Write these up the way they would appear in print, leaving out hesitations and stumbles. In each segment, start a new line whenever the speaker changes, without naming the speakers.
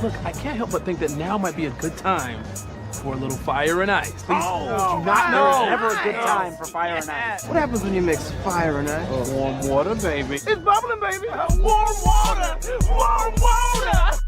Look, I can't help but think that now might be a good time for a little fire and ice.
Did you not know it's never a good time for fire and ice?
What happens when you mix fire and ice?
Warm water, baby.
It's bubbling, baby. Warm water. Warm water.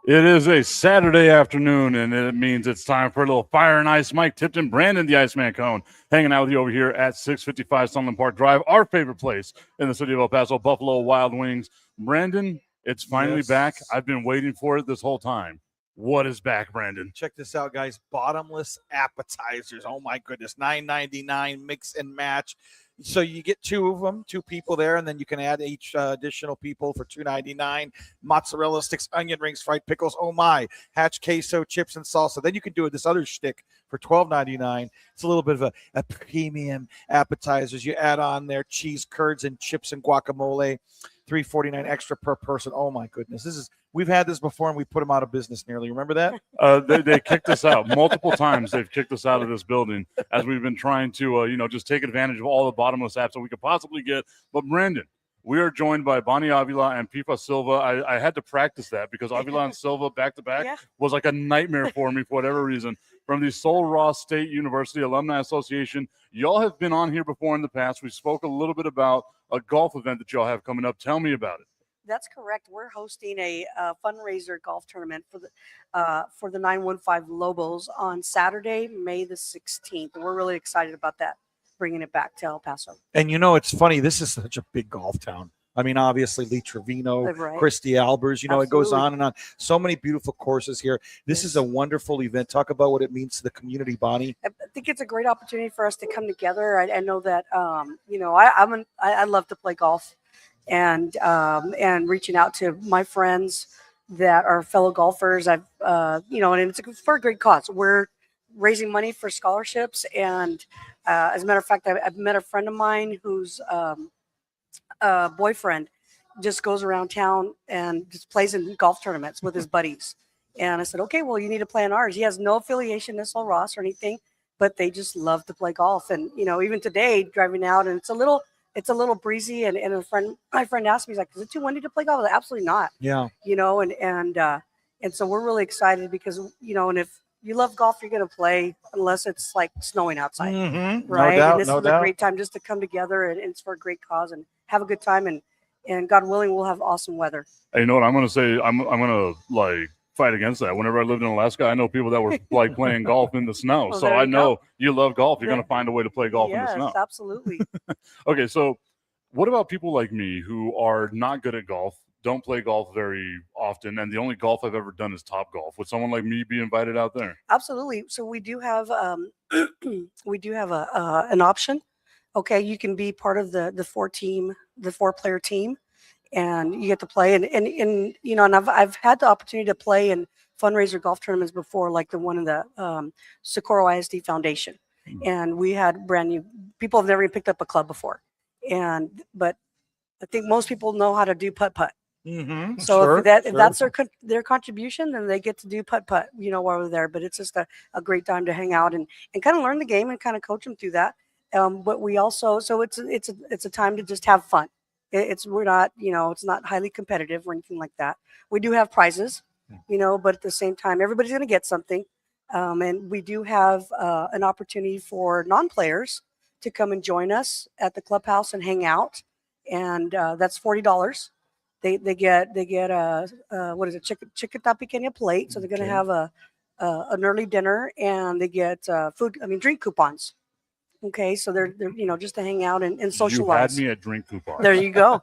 It is a Saturday afternoon, and it means it's time for a little fire and ice. Mike Tipton, Brandon the Iceman Cone, hanging out with you over here at 655 Sunland Park Drive, our favorite place in the city of El Paso, Buffalo Wild Wings. Brandon, it's finally back. I've been waiting for it this whole time. What is back, Brandon?
Check this out, guys. Bottomless appetizers. Oh, my goodness. $9.99, mix and match. So you get two of them, two people there, and then you can add each additional people for $2.99. Mozzarella sticks, onion rings, fried pickles. Oh, my. Hatch queso, chips, and salsa. Then you can do this other shtick for $12.99. It's a little bit of a premium appetizers. You add on there cheese, curds, and chips and guacamole. $3.49 extra per person. Oh, my goodness. We've had this before, and we put them out of business nearly. Remember that?
They kicked us out multiple times. They've kicked us out of this building as we've been trying to, just take advantage of all the bottomless apps that we could possibly get. But, Brandon, we are joined by Bonnie Avila and Pipa Silva. I had to practice that because Avila and Silva back-to-back was like a nightmare for me for whatever reason. From the Sul Ross State University Alumni Association. Y'all have been on here before in the past. We spoke a little bit about a golf event that y'all have coming up. Tell me about it.
That's correct. We're hosting a fundraiser golf tournament for the 915 Lobos on Saturday, May the 16th. We're really excited about that, bringing it back to El Paso.
And it's funny. This is such a big golf town. I mean, obviously, Lee Trevino,
Right.
Christy Albers,
Absolutely.
It goes on and on. So many beautiful courses here. This is a wonderful event. Talk about what it means to the community, Bonnie.
I think it's a great opportunity for us to come together. I know that, I love to play golf and reaching out to my friends that are fellow golfers. And it's for a great cause. We're raising money for scholarships. And as a matter of fact, I've met a friend of mine who's boyfriend just goes around town and just plays in golf tournaments with his buddies. And I said, okay, well, you need to play in ours. He has no affiliation to Sul Ross or anything, but they just love to play golf. And, even today driving out, and it's a little breezy. And my friend asked me, he's like, is it too windy to play golf? I was like, absolutely not.
Yeah.
And so we're really excited because, and if you love golf, you're going to play unless it's like snowing outside.
Mm-hmm.
Right.
No doubt,
and this
no
is
doubt.
a great time just to come together, and it's for a great cause and have a good time. And God willing, we'll have awesome weather.
Hey, you know what I'm going to say? I'm going to fight against that. Whenever I lived in Alaska, I know people that were playing golf in the snow.
Well,
so I know you love golf. You're going to find a way to play golf in the snow.
Yes, absolutely.
Okay, so what about people like me who are not good at golf, don't play golf very often, and the only golf I've ever done is Top Golf? Would someone like me be invited out there?
Absolutely. So we do have an option. Okay, you can be part of the 4-player team, and you get to play. And I've had the opportunity to play in fundraiser golf tournaments before, like the one in the Socorro ISD Foundation. And we had brand new people have never even picked up a club before, but I think most people know how to do putt-putt.
Mm-hmm.
So
Sure,
if that's their contribution, then they get to do putt-putt, while we're there. But it's just a great time to hang out and kind of learn the game and kind of coach them through that. But we also, so it's a time to just have fun. We're not, it's not highly competitive or anything like that. We do have prizes, but at the same time, everybody's going to get something. And we do have an opportunity for non-players to come and join us at the clubhouse and hang out. And that's $40. They get what is it, chiquita pequeña plate. So they're going to have an early dinner, and they get drink coupons. Okay, so they're just to hang out and socialize.
You had me at drink coupons.
There you go.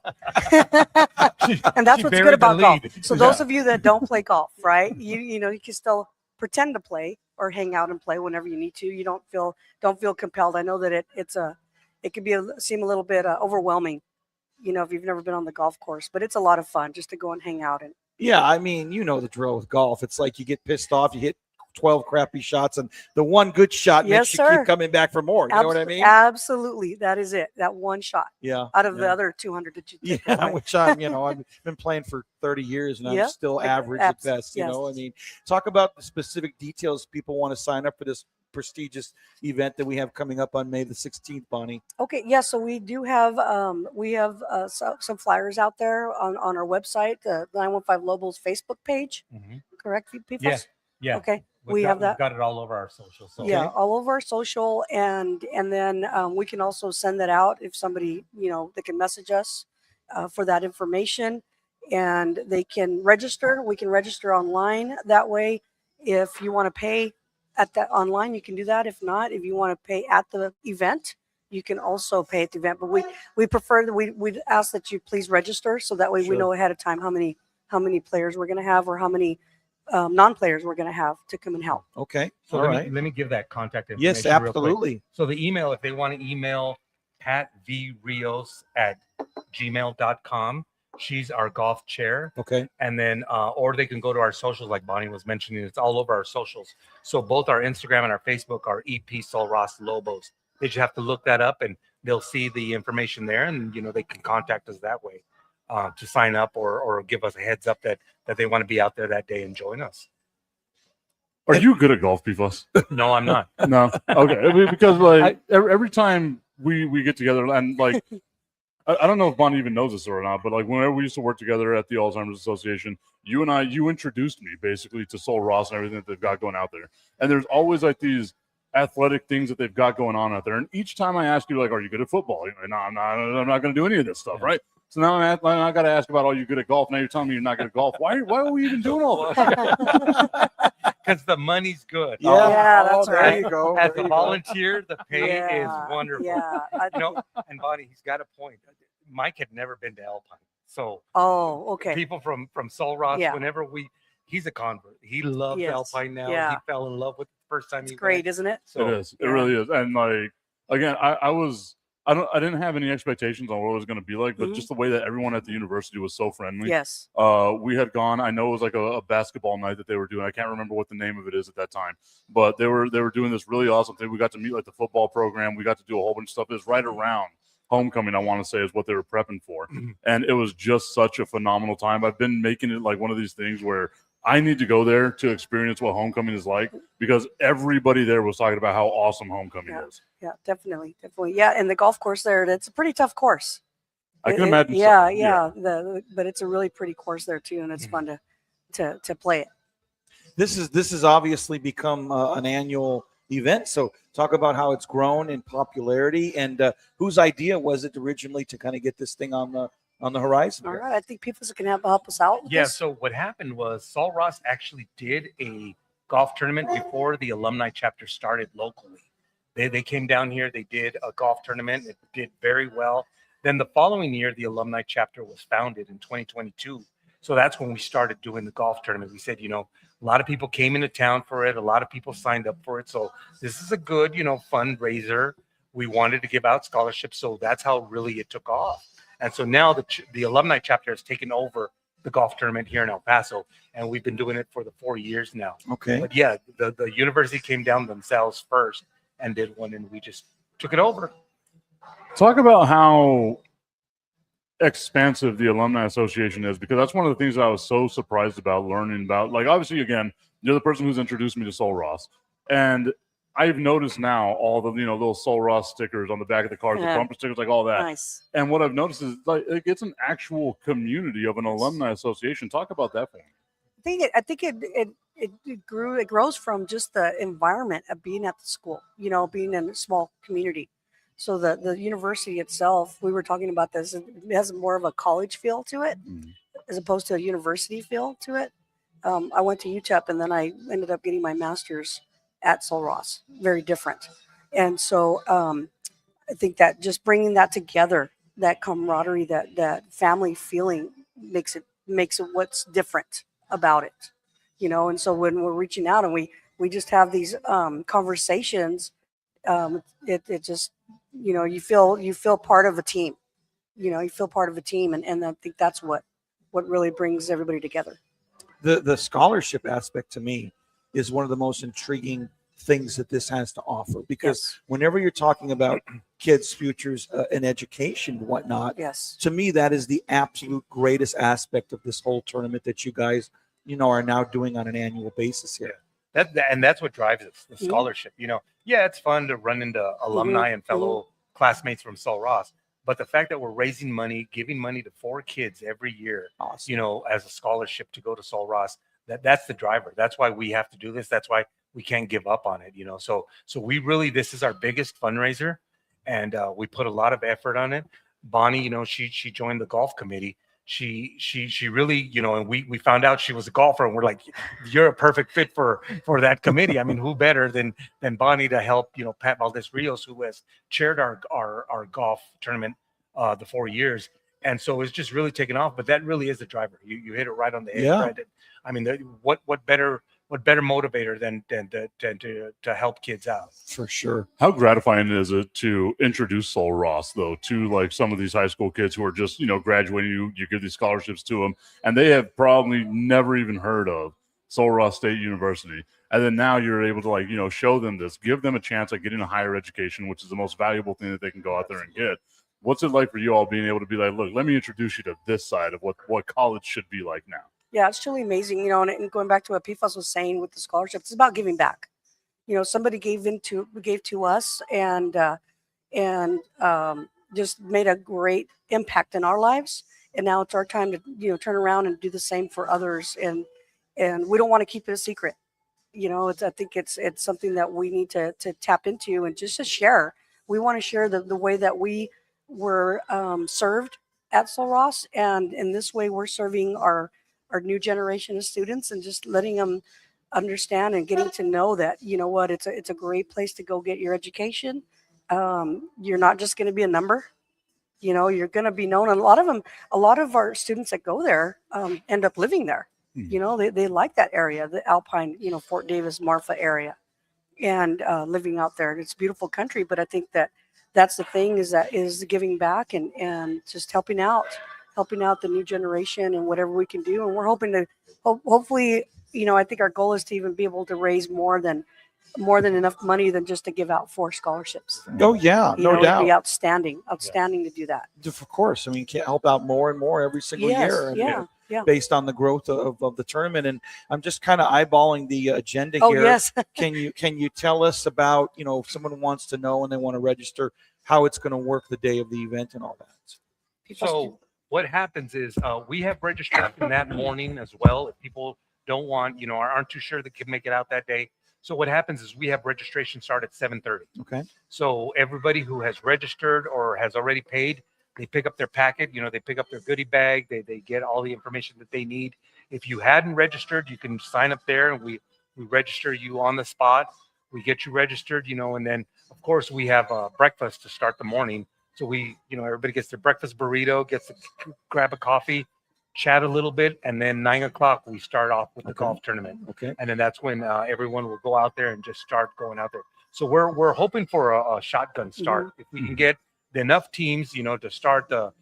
And that's what's good about golf. So those of you that don't play golf, right? You can still pretend to play or hang out and play whenever you need to. You don't feel compelled. I know that it could seem a little bit overwhelming, if you've never been on the golf course, but it's a lot of fun just to go and hang out. And
Yeah, I mean, the drill with golf. It's like you get pissed off, you hit 12 crappy shots, and the one good shot
Yes,
makes you
sir.
keep coming back for more. You know what I mean?
Absolutely. That is it. That one shot
Yeah.
out of the other 200 that you take
Yeah,
away.
which I've been playing for 30 years and I'm
Yep.
still average at best. You
Yes.
know, I mean, talk about the specific details people want to sign up for this prestigious event that we have coming up on May the 16th, Bonnie.
Okay, yeah, so we do have some flyers out there on our website, the 915 Lobos Facebook page. Correct, PFAS?
Yeah, yeah.
Okay,
We've
have that.
We've got it all over our socials. So.
Yeah, all over our social, and then we can also send that out if somebody they can message us for that information, and they can register. We can register online that way. If you want to pay at that online, you can do that. If not, if you want to pay at the event, you can also pay at the event. But we prefer that we'd ask that you please register, so that way we know ahead of time how many players we're going to have, or how many non-players we're going to have to come and help.
Okay.
So
all
let
right.
me give that contact information.
Yes,
real quick.
absolutely.
So the email, if they want to email patvrios@gmail.com. She's our golf chair.
Okay.
And then, or they can go to our socials, like Bonnie was mentioning. It's all over our socials. So both our Instagram and our Facebook are EP Sul Ross Lobos. They just have to look that up, and they'll see the information there, and they can contact us that way to sign up or give us a heads up that they want to be out there that day and join us.
Are you good at golf, PFAS?
No, I'm not.
No. Okay. I mean, because like every time we get together, and like I don't know if Bonnie even knows this or not, but like whenever we used to work together at the Alzheimer's Association, you introduced me basically to Sul Ross and everything that they've got going out there. And there's always like these athletic things that they've got going on out there. And each time I ask you, like, are you good at football? You're like, no, I'm not going to do any of this stuff, right? So now I got to ask about, are you good at golf? Now you're telling me you're not good at golf. Why are we even doing all this?
Because the money's good.
Yeah, that's
there
right.
you go.
As
There
a
you go.
volunteer, the pay is wonderful.
Yeah.
And Bonnie, he's got a point. Mike had never been to Alpine, so
Okay.
people from Sul Ross,
Yeah.
whenever he's a convert. He loves
Yes.
Alpine now.
Yeah.
He fell in love with it the first time
It's
he
great,
went.
isn't it?
So,
It is. It really is. And like again, I didn't have any expectations on what it was going to be like, but just the way that everyone at the university was so friendly.
Yes.
We had gone. I know it was like a basketball night that they were doing. I can't remember what the name of it is at that time, but they were doing this really awesome thing. We got to meet like the football program. We got to do a whole bunch of stuff. It was right around homecoming, I want to say, is what they were prepping for, and it was just such a phenomenal time. I've been making it like one of these things where I need to go there to experience what homecoming is like, because everybody there was talking about how awesome homecoming is.
Yeah, definitely. Yeah, and the golf course there, it's a pretty tough course.
I can imagine.
Yeah. But it's a really pretty course there too, and it's fun to play it.
This has obviously become an annual event. So talk about how it's grown in popularity, and whose idea was it originally to kind of get this thing on the horizon?
All right, I think people can help us out with
yeah.
this.
So what happened was Sul Ross actually did a golf tournament before the alumni chapter started locally. They came down here. They did a golf tournament. It did very well. Then the following year, the alumni chapter was founded in 2022. So that's when we started doing the golf tournament. We said, a lot of people came into town for it. A lot of people signed up for it. So this is a good, fundraiser. We wanted to give out scholarships. So that's how really it took off. And so now the alumni chapter has taken over the golf tournament here in El Paso, and we've been doing it for the 4 years now.
Okay.
But yeah, the university came down themselves first and did one, and we just took it over.
Talk about how expansive the Alumni Association is, because that's one of the things that I was so surprised about learning about. Like, obviously, again, you're the person who's introduced me to Sul Ross, and I've noticed now all the little Sul Ross stickers on the back of the cars, the bumper stickers, like all that.
Nice.
And what I've noticed is like it's an actual community of an alumni association. Talk about that for me.
I think it grows from just the environment of being at the school, being in a small community. So the university itself, we were talking about this, it has more of a college feel to it as opposed to a university feel to it. I went to UTEP, and then I ended up getting my master's at Sul Ross. Very different. And so I think that just bringing that together, that camaraderie, that family feeling makes it what's different about it, and so when we're reaching out and we just have these conversations, it just, you feel part of a team, you feel part of a team. And I think that's what really brings everybody together.
The scholarship aspect to me is one of the most intriguing things that this has to offer, because
Yes.
whenever you're talking about kids' futures in education and whatnot,
Yes.
to me, that is the absolute greatest aspect of this whole tournament that you guys, are now doing on an annual basis here.
And that's what drives us, the
Mhm.
scholarship. Yeah, it's fun to run into alumni and fellow classmates from Sul Ross, but the fact that we're raising money, giving money to 4 kids every year,
Awesome.
as a scholarship to go to Sul Ross, that's the driver. That's why we have to do this. That's why we can't give up on it. So we really, this is our biggest fundraiser, and we put a lot of effort on it. Bonnie, she joined the golf committee. She really, and we found out she was a golfer, and we're like, you're a perfect fit for that committee. I mean, who better than Bonnie to help, Pat Valdez Rios, who has chaired our golf tournament the 4 years. And so it's just really taken off, but that really is the driver. You hit it right on the head.
Yeah.
Brandon. I mean, what better motivator than to help kids out?
For sure.
How gratifying is it to introduce Sul Ross, though, to like some of these high school kids who are just, graduating? You give these scholarships to them, and they have probably never even heard of Sul Ross State University. And then now you're able to show them this, give them a chance at getting a higher education, which is the most valuable thing that they can go out there and get. What's it like for you all being able to be like, look, let me introduce you to this side of what college should be like now?
Yeah, it's truly amazing, and going back to what PFAS was saying with the scholarships, it's about giving back. Somebody gave to us and just made a great impact in our lives. And now it's our time to, turn around and do the same for others. And we don't want to keep it a secret. I think it's something that we need to tap into and just to share. We want to share the way that we were served at Sul Ross, and in this way we're serving our new generation of students and just letting them understand and getting to know that, it's a great place to go get your education. You're not just going to be a number, you're going to be known. And a lot of our students that go there end up living there. They like that area, the Alpine, Fort Davis, Marfa area, and living out there. It's a beautiful country, but I think that's the thing is giving back and just helping out the new generation and whatever we can do. And we're hoping to hopefully, I think our goal is to even be able to raise more than enough money than just to give out 4 scholarships.
Oh yeah, no doubt.
It'd be outstanding to do that.
Of course. I mean, can't help out more and more every single year. And,
Yeah.
based on the growth of the tournament. And I'm just kind of eyeballing the agenda
Oh,
here.
yes.
Can you tell us about, if someone wants to know and they want to register, how it's going to work the day of the event and all that?
So what happens is we have registration that morning as well. If people don't want, aren't too sure they can make it out that day. So what happens is we have registration start at 7:30.
Okay.
So everybody who has registered or has already paid, they pick up their packet, they pick up their goodie bag, they get all the information that they need. If you hadn't registered, you can sign up there and we register you on the spot. We get you registered, and then of course we have breakfast to start the morning. So everybody gets their breakfast burrito, gets to grab a coffee, chat a little bit, and then 9 o'clock we start off with the golf tournament.
Okay.
And then that's when everyone will go out there and just start going out there. So we're hoping for a shotgun start. If we can get enough teams, to start our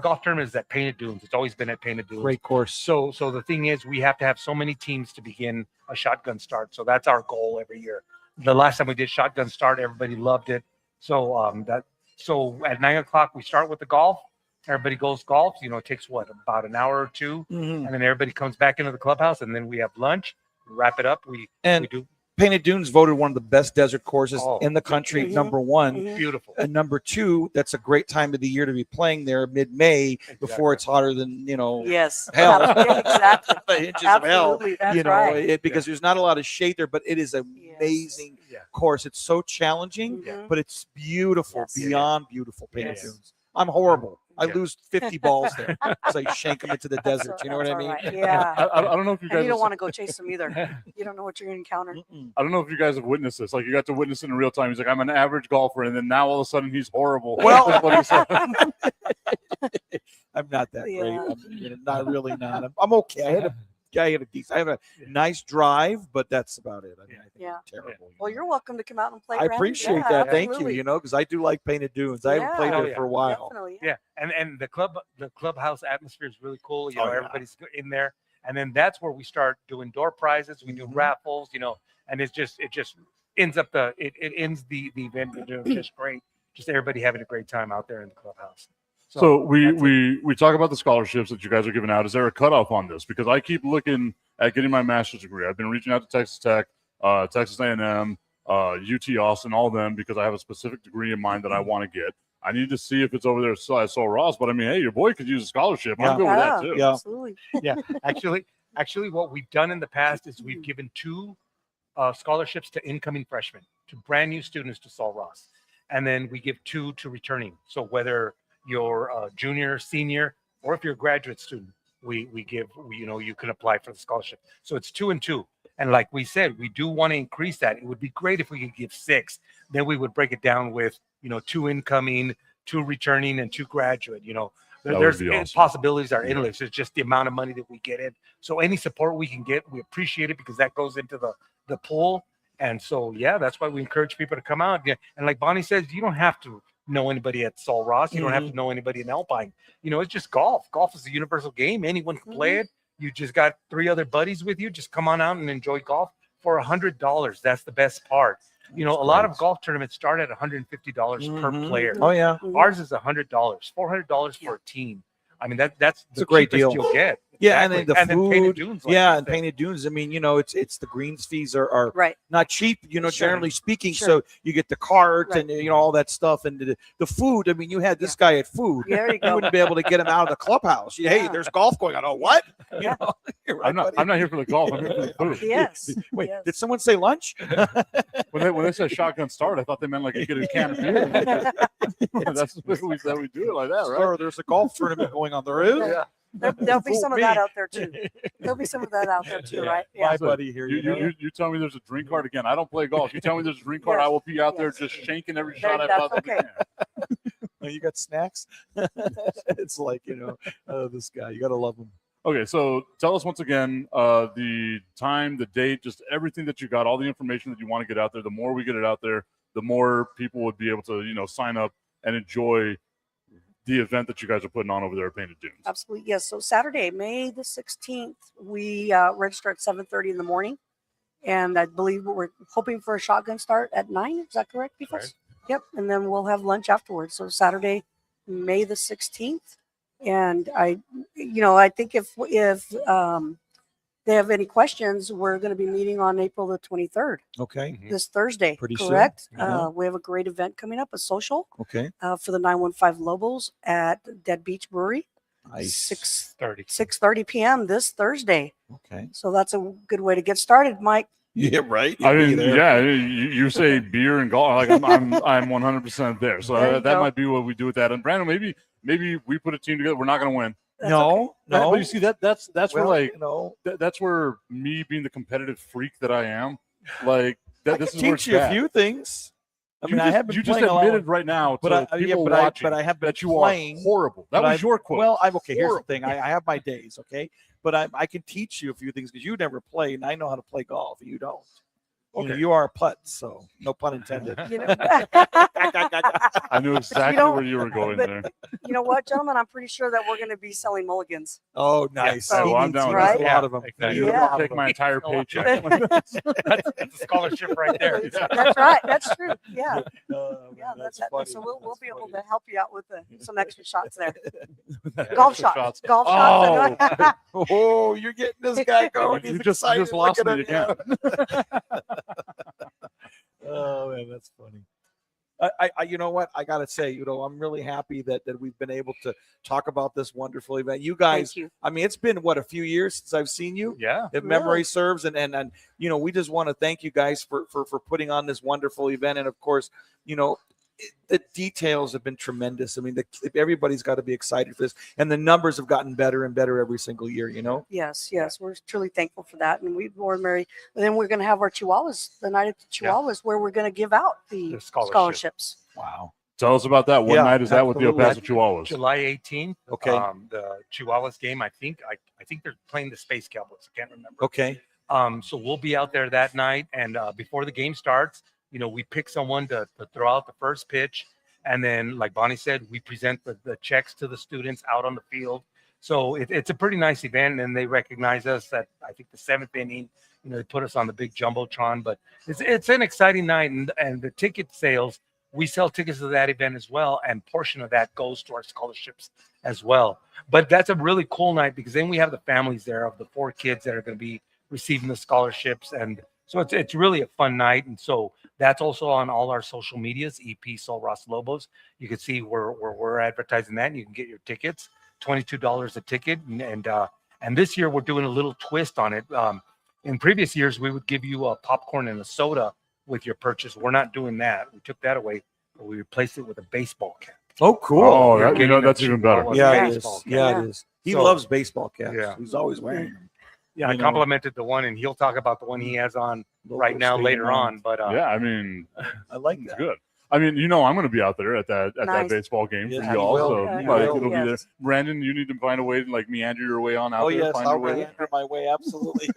golf tournament is at Painted Dunes. It's always been at Painted Dunes.
Great course.
So the thing is, we have to have so many teams to begin a shotgun start. So that's our goal every year. The last time we did shotgun start, everybody loved it. So at 9 o'clock we start with the golf. Everybody goes golf. It takes about an hour or two, and then everybody comes back into the clubhouse, and then we have lunch. Wrap it up. We do.
Painted Dunes voted one of the best desert courses in the country, number 1.
Beautiful.
And number 2, that's a great time of the year to be playing there, mid-May, before it's hotter than,
Yes.
hell.
Exactly.
The inches of hell.
Absolutely. That's right.
Because there's not a lot of shade there, but it is an amazing course. It's so challenging, but it's beautiful, beyond beautiful, Painted Dunes. I'm horrible. I lose 50 balls there. So I shank them into the desert. You know what I mean?
Right. Yeah.
I don't know if you guys.
And you don't want to go chase them either. You don't know what you're going to encounter.
I don't know if you guys have witnessed this. Like, you got to witness it in real time. He's like, I'm an average golfer, and then now all of a sudden he's horrible.
Well,
That's what he said.
I'm not that great. I'm not really not. I'm okay. I have a nice drive, but that's about it. I think it's terrible.
Well, you're welcome to come out and play.
I
Brandon.
appreciate that. Thank you. Because I do like Painted Dunes. I haven't played there for a while.
Definitely.
Yeah, and the clubhouse atmosphere is really cool. Everybody's in there, And then that's where we start doing door prizes. We do raffles, and it just ends up it ends the event just great. Just everybody having a great time out there in the clubhouse.
So we talk about the scholarships that you guys are giving out. Is there a cutoff on this? Because I keep looking at getting my master's degree. I've been reaching out to Texas Tech, Texas A&M, UT Austin, all of them, because I have a specific degree in mind that I want to get. I need to see if it's over there at Sul Ross. But I mean, hey, your boy could use a scholarship. I'm good with that too.
Yeah.
Absolutely.
Yeah, actually, what we've done in the past is we've given 2 scholarships to incoming freshmen, to brand new students to Sul Ross, and then we give 2 to returning. So whether you're a junior, senior, or if you're a graduate student, we give, you can apply for the scholarship. So it's 2 and 2. And like we said, we do want to increase that. It would be great if we could give 6. Then we would break it down with, 2 incoming, 2 returning, and 2 graduate. There's
awesome.
Possibilities are endless. It's just the amount of money that we get in. So any support we can get, we appreciate it, because that goes into the pool. And so, yeah, that's why we encourage people to come out. Yeah. And like Bonnie says, you don't have to know anybody at Sul Ross. You don't have to know anybody in Alpine. It's just golf. Golf is a universal game. Anyone can play it. You just got 3 other buddies with you. Just come on out and enjoy golf for $100. That's the best part. A lot of golf tournaments start at $150 per player.
Oh yeah.
Ours is $100, $400 for a team. I mean, that's
a great deal.
You'll get.
Yeah,
Exactly.
and then the food.
Painted Dunes,
and Painted Dunes. I mean, it's the greens fees are
Right.
not cheap, generally speaking. So you get the cart and all that stuff, and the food. I mean, you had this guy at food.
There you go.
wouldn't be able to get him out of the clubhouse. Hey, there's golf going on. Oh, what?
Yeah.
You're right,
I'm not here for the golf. I'm here for the food.
Yes.
Wait,
yes.
did someone say lunch?
When they said shotgun start, I thought they meant like you get a can of beer. That's what we said. We do it like that, right?
Sir, there's a golf tournament going on. There is.
Yeah.
There'll be some of that out there too. There'll be some of that out there too, right?
My
Yeah.
buddy here.
You tell me there's a drink card again. I don't play golf. You tell me there's a drink card, I will be out there just shanking every shot I
That's
possibly
okay.
can.
You got snacks? It's like, this guy. You got to love him.
Okay, so tell us once again the time, the date, just everything that you got, all the information that you want to get out there. The more we get it out there, the more people would be able to, sign up and enjoy the event that you guys are putting on over there at Painted Dunes.
Absolutely. Yes. So Saturday, May the 16th, we register at 7:30 in the morning. And I believe we're hoping for a shotgun start at 9. Is that correct, Pifas?
Right.
Yep. And then we'll have lunch afterwards. So Saturday, May the 16th. And I think if they have any questions, we're going to be meeting on April the 23rd,
Okay.
this Thursday.
Pretty soon.
correct?
Mhm.
We have a great event coming up, a social
Okay.
for the 915 Lobos at Dead Beach Brewery.
Nice.
6:30 p.m. this Thursday.
Okay.
So that's a good way to get started, Mike.
Yeah, right.
I mean, you say beer and golf. Like I'm 100% there. So
There you
that
go.
might be what we do with that. And Brandon, maybe we put a team together. We're not going to win.
That's
No.
But you see that's where like
no.
that's where me being the competitive freak that I am. Like
I
this
can
is where
teach
it's
you a
bad.
few things. I mean, I have been
you just
playing
admitted
along,
right now to
but
people watching
I have been
that you
playing.
are horrible. That
but
was your quote.
Well, I'm okay. Here's
Horrible.
the thing. I have my days, okay? But I can teach you a few things because you never play, and I know how to play golf. You don't.
Okay.
You are a putt, so no pun intended.
You know,
I knew exactly
don't-
where you were going
but-
there.
you know what, gentlemen? I'm pretty sure that we're going to be selling mulligans.
Oh, nice.
Yeah,
well, I'm
He
down
needs
with
that.
a lot of them.
Exactly.
You
Yeah.
take my entire paycheck.
That's a scholarship right there.
That's right. That's true. Yeah.
Man,
Yeah. That's
funny.
So we'll be able to help you out with some extra shots there.
Extra
Golf shots. Golf
Oh.
shots.
Oh, you're getting this guy going.
You
He's
just
excited
lost
looking
me
at
again.
you. Oh man, that's funny. I you know what? I gotta say, I'm really happy that we've been able to talk about this wonderful event. You guys,
Thank you.
I mean, it's been a few years since I've seen you.
Yeah.
If memory serves, and we just want to thank you guys for putting on this wonderful event, and of course, the details have been tremendous. I mean, everybody's got to be excited for this, and the numbers have gotten better and better every single year.
Yes. We're truly thankful for that. And we're Mary. And then we're going to have our Chihuahuas, the night of the Chihuahuas, where we're going to give out the
The scholarship.
scholarships.
Wow.
Tell us about that. What
Yeah,
night is that with the El
absolutely.
Paso Chihuahuas?
July 18th.
Okay.
The Chihuahuas game. I think they're playing the Space Cowboys. I can't remember.
Okay.
So we'll be out there that night, and before the game starts, we pick someone to throw out the first pitch, and then, like Bonnie said, we present the checks to the students out on the field. So it's a pretty nice event, and they recognize us at, I think, the 7th inning. They put us on the big jumbotron, but it's an exciting night, and the ticket sales, we sell tickets to that event as well, and portion of that goes to our scholarships as well. But that's a really cool night because then we have the families there of the 4 kids that are going to be receiving the scholarships, and so it's really a fun night. And so that's also on all our social medias, EP Sul Ross Lobos. You can see where we're advertising that, and you can get your tickets. $22 a ticket, and this year we're doing a little twist on it. In previous years, we would give you a popcorn and a soda with your purchase. We're not doing that. We took that away, but we replaced it with a baseball cap.
Oh, cool.
Oh,
You're getting a
that's even better.
Chihuahua
Yeah, it
baseball
is.
cap.
Yeah, it is. He
So-
loves baseball caps.
Yeah.
He's always wearing them.
Yeah, I
You know.
complimented the one, and he'll talk about the one he has on right now
Stadium
later on. But
Yeah, I mean,
I like
it's
that.
good. I mean, I'm going to be out there at that
Nice.
baseball game
Yes,
for
you
y'all.
will.
So
Yeah,
like,
you will.
it'll be there.
Yes.
Brandon, you need to find a way to meander your way on out
Oh
there.
yes,
Find
I'll
your way.
meander my way. Absolutely.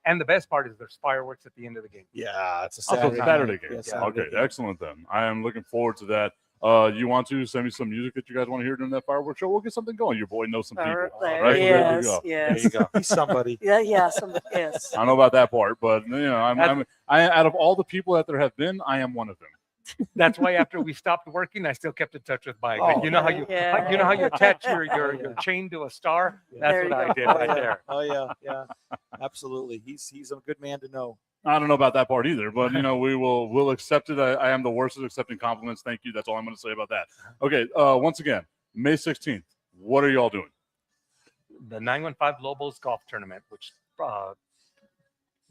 and the best part is there's fireworks at the end of the game.
Yeah, it's a
Also,
Saturday.
Saturday
night.
game.
Yeah,
Yeah.
Saturday
Okay,
game.
excellent then. I am looking forward to that. You want to send me some music that you guys want to hear during that fireworks show? We'll get something going. Your boy knows some people.
There,
right? So there you
yes,
go.
There
yes.
you go.
He's somebody.
Yeah, yes, yes.
I don't know about that part, but I out of all the people that there have been, I am one of them.
That's why after we stopped working, I still kept in touch with Mike.
Oh,
you know how you
yeah.
you know how you attach your chain to a star? That's
There
what
you
I
go.
did
Oh,
right
yeah.
there.
Oh yeah, yeah. Absolutely. He's a good man to know.
I don't know about that part either, but we'll accept it. I am the worst at accepting compliments. Thank you. That's all I'm going to say about that. Okay. Once again, May 16th. What are y'all doing?
The 915 Lobos Golf Tournament, which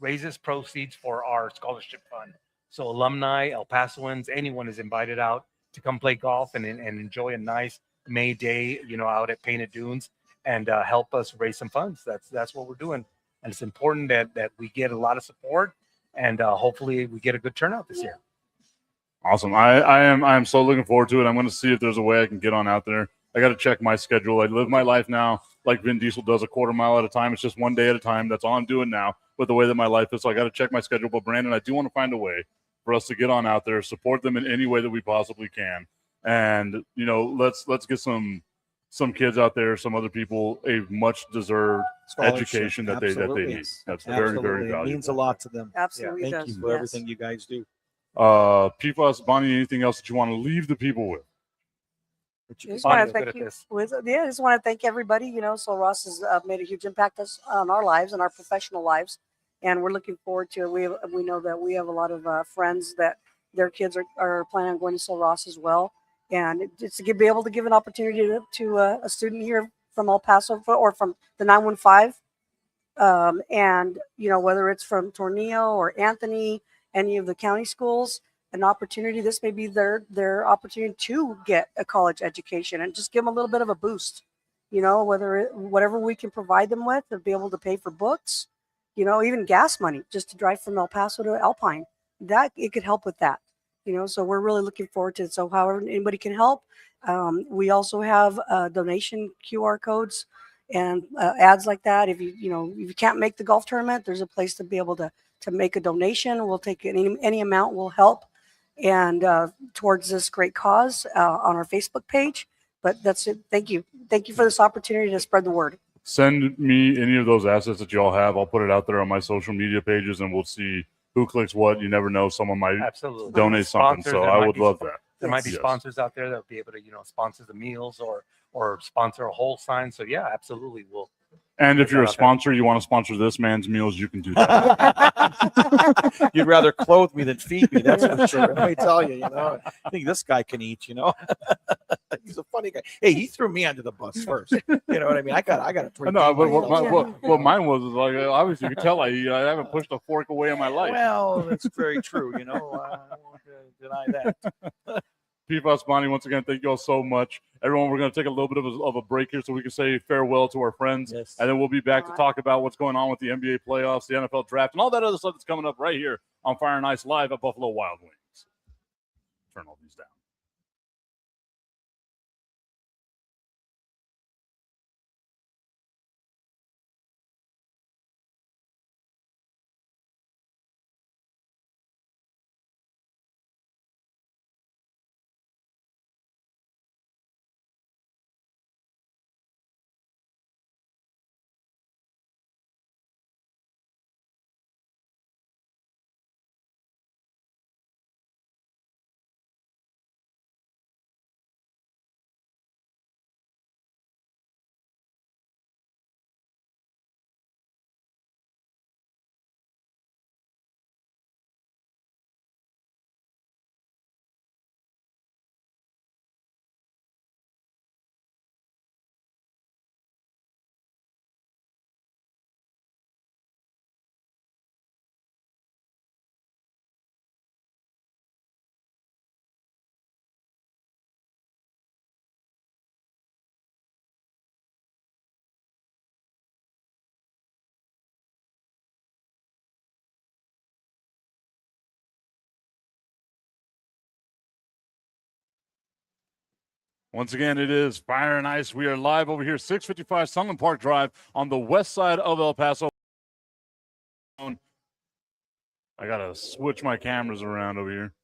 raises proceeds for our scholarship fund. So alumni, El Pasoans, anyone is invited out to come play golf and enjoy a nice May day, out at Painted Dunes, and help us raise some funds. That's what we're doing, and it's important that we get a lot of support, and hopefully we get a good turnout this year.
Awesome. I am so looking forward to it. I'm going to see if there's a way I can get on out there. I got to check my schedule. I live my life now like Vin Diesel does, a quarter mile at a time. It's just one day at a time. That's all I'm doing now with the way that my life is. So I got to check my schedule. But Brandon, I do want to find a way for us to get on out there, support them in any way that we possibly can. And, let's get some kids out there, some other people, a much deserved education that they
Absolutely.
need. That's very, very
Absolutely.
valuable.
It means a lot to them.
Absolutely
Thank
does.
you for
yes.
everything you guys do.
PFAS, Bonnie, anything else that you want to leave the people with?
Just want
Bonnie's
to
good
thank
at
you.
this.
Just want to thank everybody. Sul Ross has made a huge impact on our lives and our professional lives, and we're looking forward to it. We know that we have a lot of friends that their kids are planning on going to Sul Ross as well, and it's to be able to give an opportunity to a student here from El Paso or from the 915, and whether it's from Tornillo or Anthony, any of the county schools. An opportunity. This may be their opportunity to get a college education and just give them a little bit of a boost. Whatever we can provide them with, to be able to pay for books, even gas money just to drive from El Paso to Alpine. That it could help with that. So we're really looking forward to it. So however anybody can help, we also have donation QR codes and ads like that. If you can't make the golf tournament, there's a place to be able to make a donation. We'll take any amount will help. And towards this great cause on our Facebook page. But that's it. Thank you for this opportunity to spread the word.
Send me any of those assets that you all have. I'll put it out there on my social media pages, and we'll see who clicks what. You never know, someone might
Absolutely.
donate something.
Sponsors,
So
there
I
might
would
be-
love that.
There might be
Yes.
sponsors out there that will be able to, sponsor the meals or sponsor a whole sign. So yeah, absolutely.
And if
Put
you're a
that out there.
sponsor, you want to sponsor this man's meals, you can do that.
You'd rather clothe me than feed me. That's for sure. Let me tell you. I think this guy can eat. He's a funny guy. Hey, he threw me under the bus first. You know what I mean? I got to.
No, but what mine was is like, obviously you can tell I haven't pushed a fork away in my life.
Well, that's very true. I won't deny that.
PFAS, Bonnie, once again, thank you all so much. Everyone, we're going to take a little bit of a break here so we can say farewell to our friends.
Yes.
And then we'll be back to talk about what's going on with the NBA playoffs, the NFL draft, and all that other stuff that's coming up right here on Fire and Ice Live at Buffalo Wild Wings. Turn all these down. Once again, it is Fire and Ice. We are live over here, 655 Sunland Park Drive on the west side of El Paso. I got to switch my cameras around over here.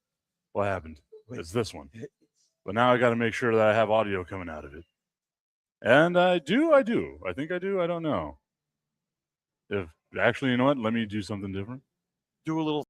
What happened? It's this one. But now I got to make sure that I have audio coming out of it. And I do. I think I do. I don't know. If actually, you know what? Let me do something different.
Do a little.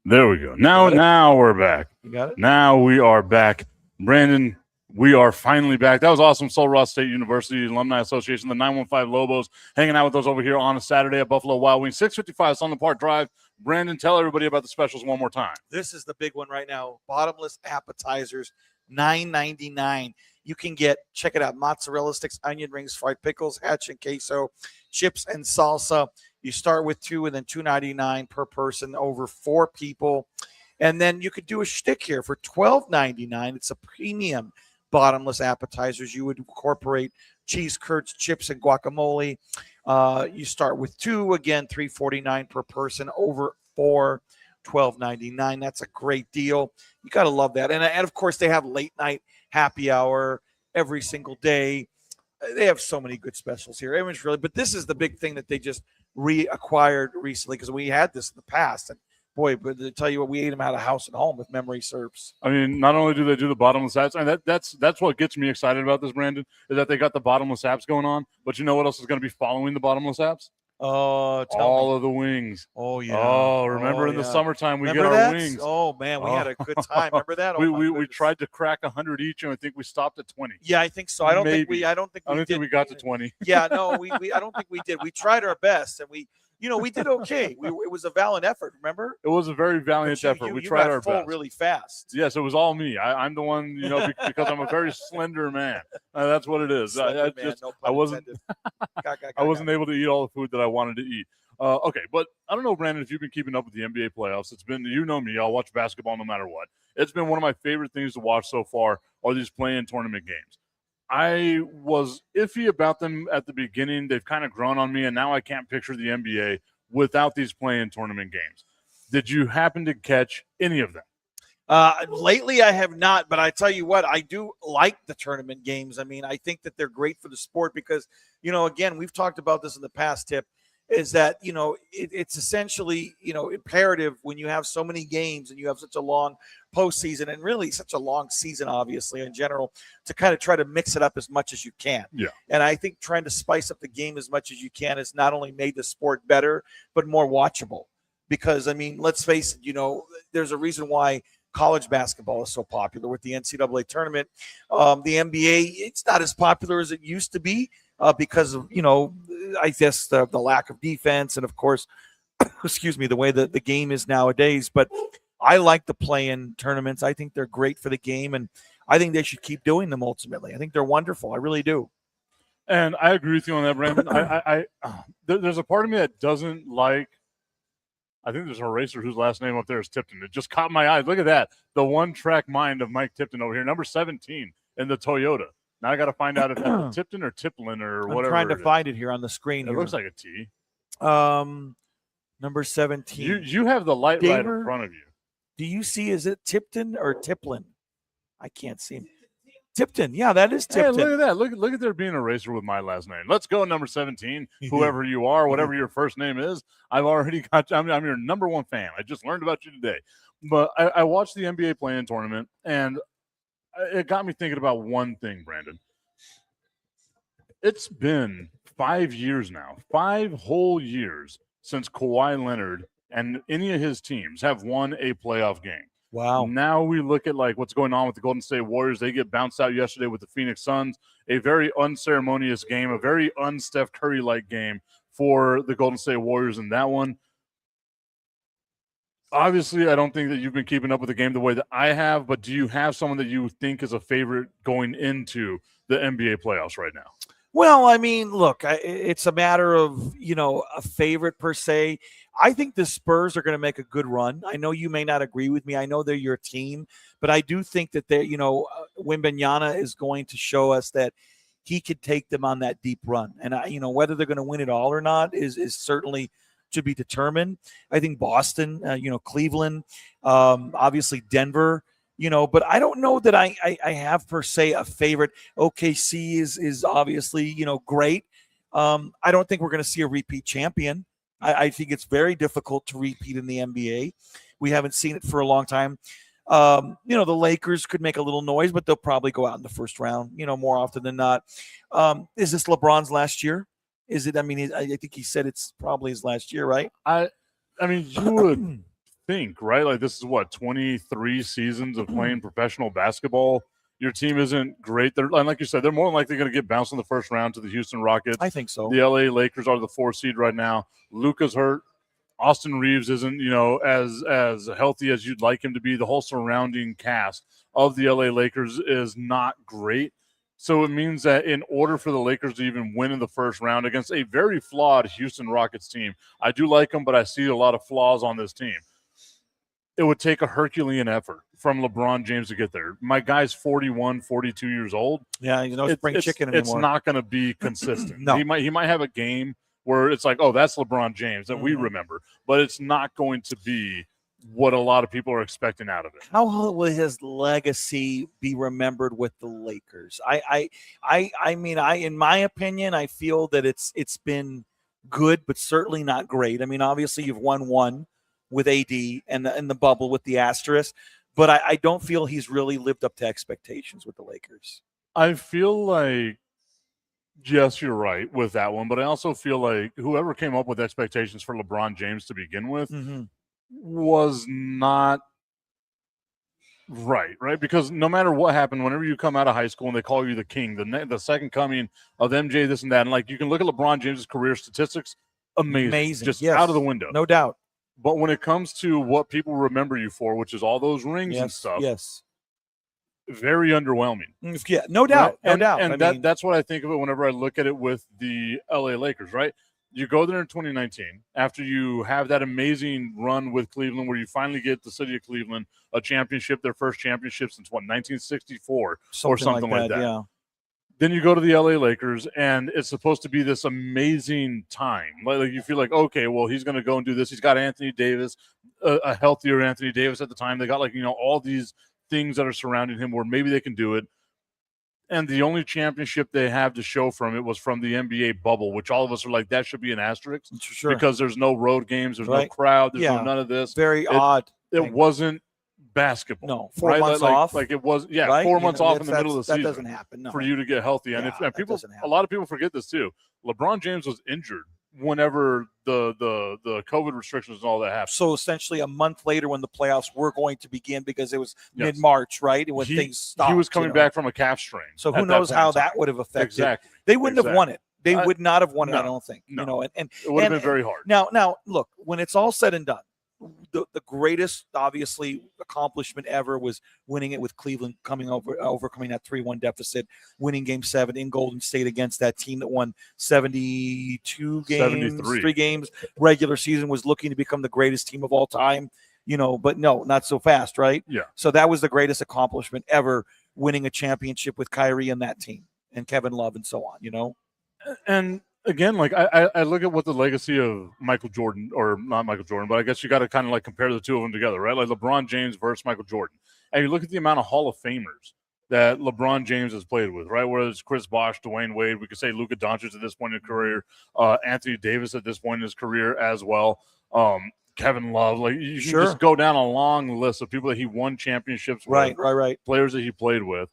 There we go. Now we're back.
You got it?
Now we are back. Brandon, we are finally back. That was awesome. Sul Ross State University Alumni Association, the 915 Lobos, hanging out with us over here on a Saturday at Buffalo Wild Wings, 655 Sunland Park Drive. Brandon, tell everybody about the specials one more time.
This is the big one right now. Bottomless appetizers, $9.99. You can get, check it out, mozzarella sticks, onion rings, fried pickles, hatch and queso, chips and salsa. You start with 2 and then $2.99 per person, over 4 people. And then you could do a shtick here for $12.99. It's a premium bottomless appetizers. You would incorporate cheese curds, chips, and guacamole. You start with 2, again, $3.49 per person, over 4, $12.99. That's a great deal. You got to love that. And of course, they have late night happy hour every single day. They have so many good specials here. Everyone's really, but this is the big thing that they just reacquired recently, because we had this in the past. And boy, but to tell you what, we ate them out of house and home, if memory serves.
I mean, not only do they do the bottomless apps, and that's what gets me excited about this, Brandon, is that they got the bottomless apps going on. But you know what else is going to be following the bottomless apps? All of the wings.
Oh, yeah.
Oh, remember in the summertime we
remember
get our
that?
wings.
Oh, man, we had a good time. Remember that? Oh,
we tried to crack 100 each, and I think we stopped at 20.
Yeah, I think so. I don't think we
got to 20.
Yeah, no, I don't think we did. We tried our best, and we did okay. It was a valiant effort. Remember?
It was a very valiant effort. We tried our best.
Really fast.
Yes, it was all me. I'm the one, because I'm a very slender man. That's what it is. I wasn't able to eat all the food that I wanted to eat. Okay, but I don't know, Brandon, if you've been keeping up with the NBA playoffs. It's been, me, I'll watch basketball no matter what. It's been one of my favorite things to watch so far are these play-in tournament games. I was iffy about them at the beginning. They've kind of grown on me, and now I can't picture the NBA without these play-in tournament games. Did you happen to catch any of them?
Lately, I have not, but I tell you what, I do like the tournament games. I mean, I think that they're great for the sport because, again, we've talked about this in the past, Tip, is that, it's essentially, imperative when you have so many games and you have such a long postseason and really such a long season, obviously, in general, to kind of try to mix it up as much as you can.
Yeah.
And I think trying to spice up the game as much as you can has not only made the sport better, but more watchable. Because, I mean, let's face it, there's a reason why college basketball is so popular with the NCAA tournament. The NBA, it's not as popular as it used to be because of, I guess the lack of defense and, of course, excuse me, the way that the game is nowadays. But I like the play-in tournaments. I think they're great for the game, and I think they should keep doing them ultimately. I think they're wonderful. I really do.
And I agree with you on that, Brandon. There's a part of me that doesn't like. I think there's a racer whose last name up there is Tipton. It just caught my eye. Look at that. The one-track mind of Mike Tipton over here, number 17 in the Toyota. Now I got to find out if that's Tipton or Tiplin or whatever.
I'm trying to find it here on the screen.
It looks like a T.
Number 17.
You have the light right in front of you.
Do you see, is it Tipton or Tiplin? I can't see him. Tipton. Yeah, that is Tipton.
Hey, look at that. Look at there being a racer with my last name. Let's go, number 17, whoever you are, whatever your first name is. I've already got you. I'm your number one fan. I just learned about you today. But I watched the NBA play-in tournament, and it got me thinking about one thing, Brandon. It's been 5 years now, 5 whole years since Kawhi Leonard and any of his teams have won a playoff game.
Wow.
Now we look at what's going on with the Golden State Warriors. They get bounced out yesterday with the Phoenix Suns, a very unceremonious game, a very un-Steph Curry-like game for the Golden State Warriors in that one. Obviously, I don't think that you've been keeping up with the game the way that I have, but do you have someone that you think is a favorite going into the NBA playoffs right now?
Well, I mean, look, it's a matter of, a favorite per se. I think the Spurs are going to make a good run. I know you may not agree with me. I know they're your team, but I do think that Wembanyama is going to show us that he could take them on that deep run. And whether they're going to win it all or not is certainly to be determined. I think Boston, Cleveland, obviously Denver, but I don't know that I have per se a favorite. OKC is obviously, great. I don't think we're going to see a repeat champion. I think it's very difficult to repeat in the NBA. We haven't seen it for a long time. The Lakers could make a little noise, but they'll probably go out in the first round, more often than not. Is this LeBron's last year? Is it? I mean, I think he said it's probably his last year, right?
I mean, you would think, right? Like, this is what, 23 seasons of playing professional basketball. Your team isn't great. And like you said, they're more than likely going to get bounced in the first round to the Houston Rockets.
I think so.
The LA Lakers are the 4 seed right now. Luka's hurt. Austin Reeves isn't, as healthy as you'd like him to be. The whole surrounding cast of the LA Lakers is not great. So it means that in order for the Lakers to even win in the first round against a very flawed Houston Rockets team, I do like them, but I see a lot of flaws on this team. It would take a Herculean effort from LeBron James to get there. My guy's 41, 42 years old.
Yeah, spring chicken anymore.
It's not going to be consistent.
No.
He might have a game where it's like, oh, that's LeBron James that we remember, but it's not going to be what a lot of people are expecting out of it.
How will his legacy be remembered with the Lakers? I mean, in my opinion, I feel that it's been good, but certainly not great. I mean, obviously you've won one with AD and the bubble with the asterisk, but I don't feel he's really lived up to expectations with the Lakers.
I feel like, yes, you're right with that one, but I also feel like whoever came up with expectations for LeBron James to begin with was not right? Because no matter what happened, whenever you come out of high school and they call you the king, the second coming of MJ, this and that, and like you can look at LeBron James's career statistics, amazing. Just out of the window.
No doubt.
But when it comes to what people remember you for, which is all those rings and stuff, very underwhelming.
Yeah, no doubt.
Right?
No doubt.
And that's what I think of it whenever I look at it with the LA Lakers, right? You go there in 2019 after you have that amazing run with Cleveland where you finally get the city of Cleveland a championship, their first championship since, 1964 or something like that.
Yeah.
Then you go to the LA Lakers, and it's supposed to be this amazing time. Like you feel like, okay, well, he's going to go and do this. He's got Anthony Davis, a healthier Anthony Davis at the time. They got all these things that are surrounding him where maybe they can do it. And the only championship they have to show from it was from the NBA bubble, which all of us are like, that should be an asterisk.
Sure.
Because there's no road games, there's no crowd, there's no none of this.
Very odd.
It wasn't basketball.
No, 4 months off.
Like it was, 4 months off in the middle of the season.
That doesn't happen. No.
For you to get healthy. And a lot of people forget this too. LeBron James was injured whenever the COVID restrictions and all that happened.
So essentially a month later when the playoffs were going to begin because it was mid-March, right? When things stopped.
He was coming back from a calf strain.
So who knows how that would have affected.
Exactly.
They wouldn't have won it. They would not have won it, I don't think.
No.
And
it would have been very hard.
Now, look, when it's all said and done, the greatest, obviously, accomplishment ever was winning it with Cleveland, overcoming that 3-1 deficit, winning Game 7 in Golden State against that team that won 72 games, 3 games. Regular season was looking to become the greatest team of all time, but no, not so fast, right?
Yeah.
So that was the greatest accomplishment ever, winning a championship with Kyrie and that team and Kevin Love and so on,
And again, like I look at what the legacy of Michael Jordan, or not Michael Jordan, but I guess you got to kind of like compare the two of them together, right? Like LeBron James versus Michael Jordan. And you look at the amount of Hall of Famers that LeBron James has played with, right? Whether it's Chris Bosh, Dwayne Wade, we could say Luka Doncic at this point in his career, Anthony Davis at this point in his career as well, Kevin Love. Like you can just go down a long list of people that he won championships with,
right,
players that he played with.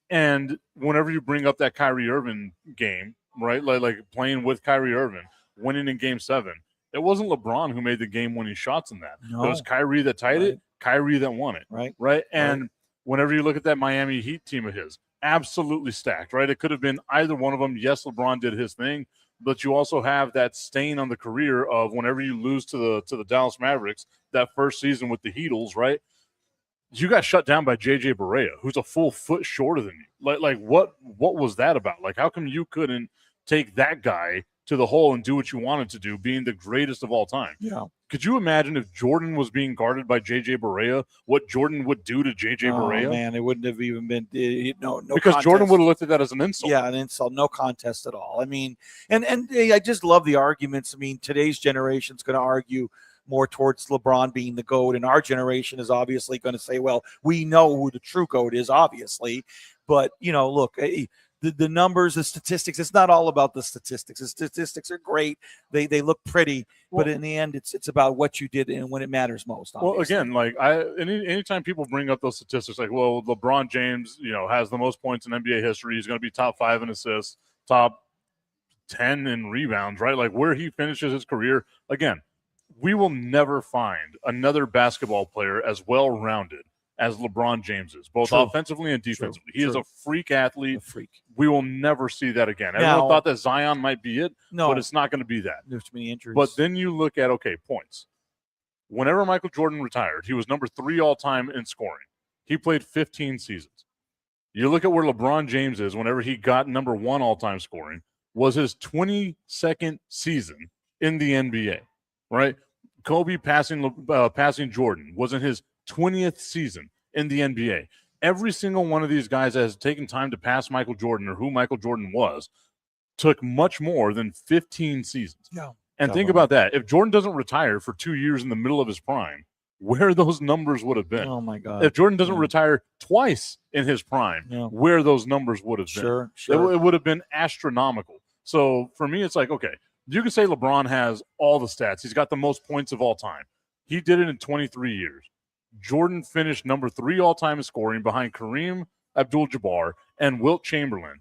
And whenever you bring up that Kyrie Irving game, right, like playing with Kyrie Irving, winning in Game 7, it wasn't LeBron who made the game-winning shots in that.
No.
It was Kyrie that tied it, Kyrie that won it. Right. And whenever you look at that Miami Heat team of his, absolutely stacked, right? It could have been either one of them. Yes, LeBron did his thing, but you also have that stain on the career of whenever you lose to the Dallas Mavericks that first season with the Heatles, right? you got shut down by JJ Barea, who's a full foot shorter than you. Like what was that about? Like, how come you couldn't take that guy to the hole and do what you wanted to do, being the greatest of all time?
Yeah.
Could you imagine if Jordan was being guarded by JJ Barea, what Jordan would do to JJ Barea?
Oh, man, it wouldn't have even been no
because
contest.
Jordan would have looked at that as an insult.
Yeah, an insult, no contest at all. I mean, and I just love the arguments. I mean, today's generation is going to argue more towards LeBron being the GOAT, and our generation is obviously going to say, well, we know who the true GOAT is, obviously. But, look, the numbers, the statistics, it's not all about the statistics. The statistics are great. They look pretty, but in the end, it's about what you did and when it matters most. Obviously.
Well, again, like anytime people bring up those statistics, like, well, LeBron James, has the most points in NBA history. He's going to be top 5 in assists, top 10 in rebounds, right? Like where he finishes his career. Again, we will never find another basketball player as well-rounded as LeBron James is, both offensively and defensively. He is a freak athlete.
A freak.
We will never see that again. Everyone thought that Zion might be it, but it's not going to be that.
There's too many injuries.
But then you look at, points. Whenever Michael Jordan retired, he was number 3 all-time in scoring. He played 15 seasons. You look at where LeBron James is whenever he got number 1 all-time scoring, was his 22nd season in the NBA, right? Kobe passing Jordan was in his 20th season in the NBA. Every single one of these guys that has taken time to pass Michael Jordan or who Michael Jordan was took much more than 15 seasons.
Yeah.
And think about that. If Jordan doesn't retire for 2 years in the middle of his prime, where those numbers would have been.
Oh, my God.
If Jordan doesn't retire twice in his prime, where those numbers would have been.
Sure.
It would have been astronomical. So for me, it's like, okay, you can say LeBron has all the stats. He's got the most points of all time. He did it in 23 years. Jordan finished number 3 all-time in scoring behind Kareem Abdul-Jabbar and Wilt Chamberlain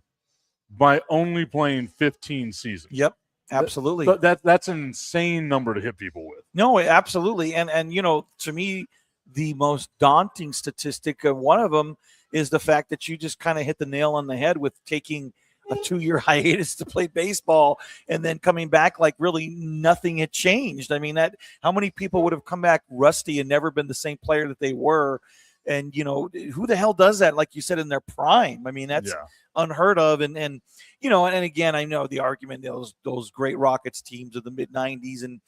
by only playing 15 seasons.
Yep, absolutely.
That's an insane number to hit people with.
No, absolutely. And to me, the most daunting statistic, one of them is the fact that you just kind of hit the nail on the head with taking a 2-year hiatus to play baseball and then coming back like really nothing had changed. I mean, how many people would have come back rusty and never been the same player that they were? And, who the hell does that? Like you said, in their prime. I mean, that's unheard of. And again, I know the argument, those great Rockets teams of the mid 90s and,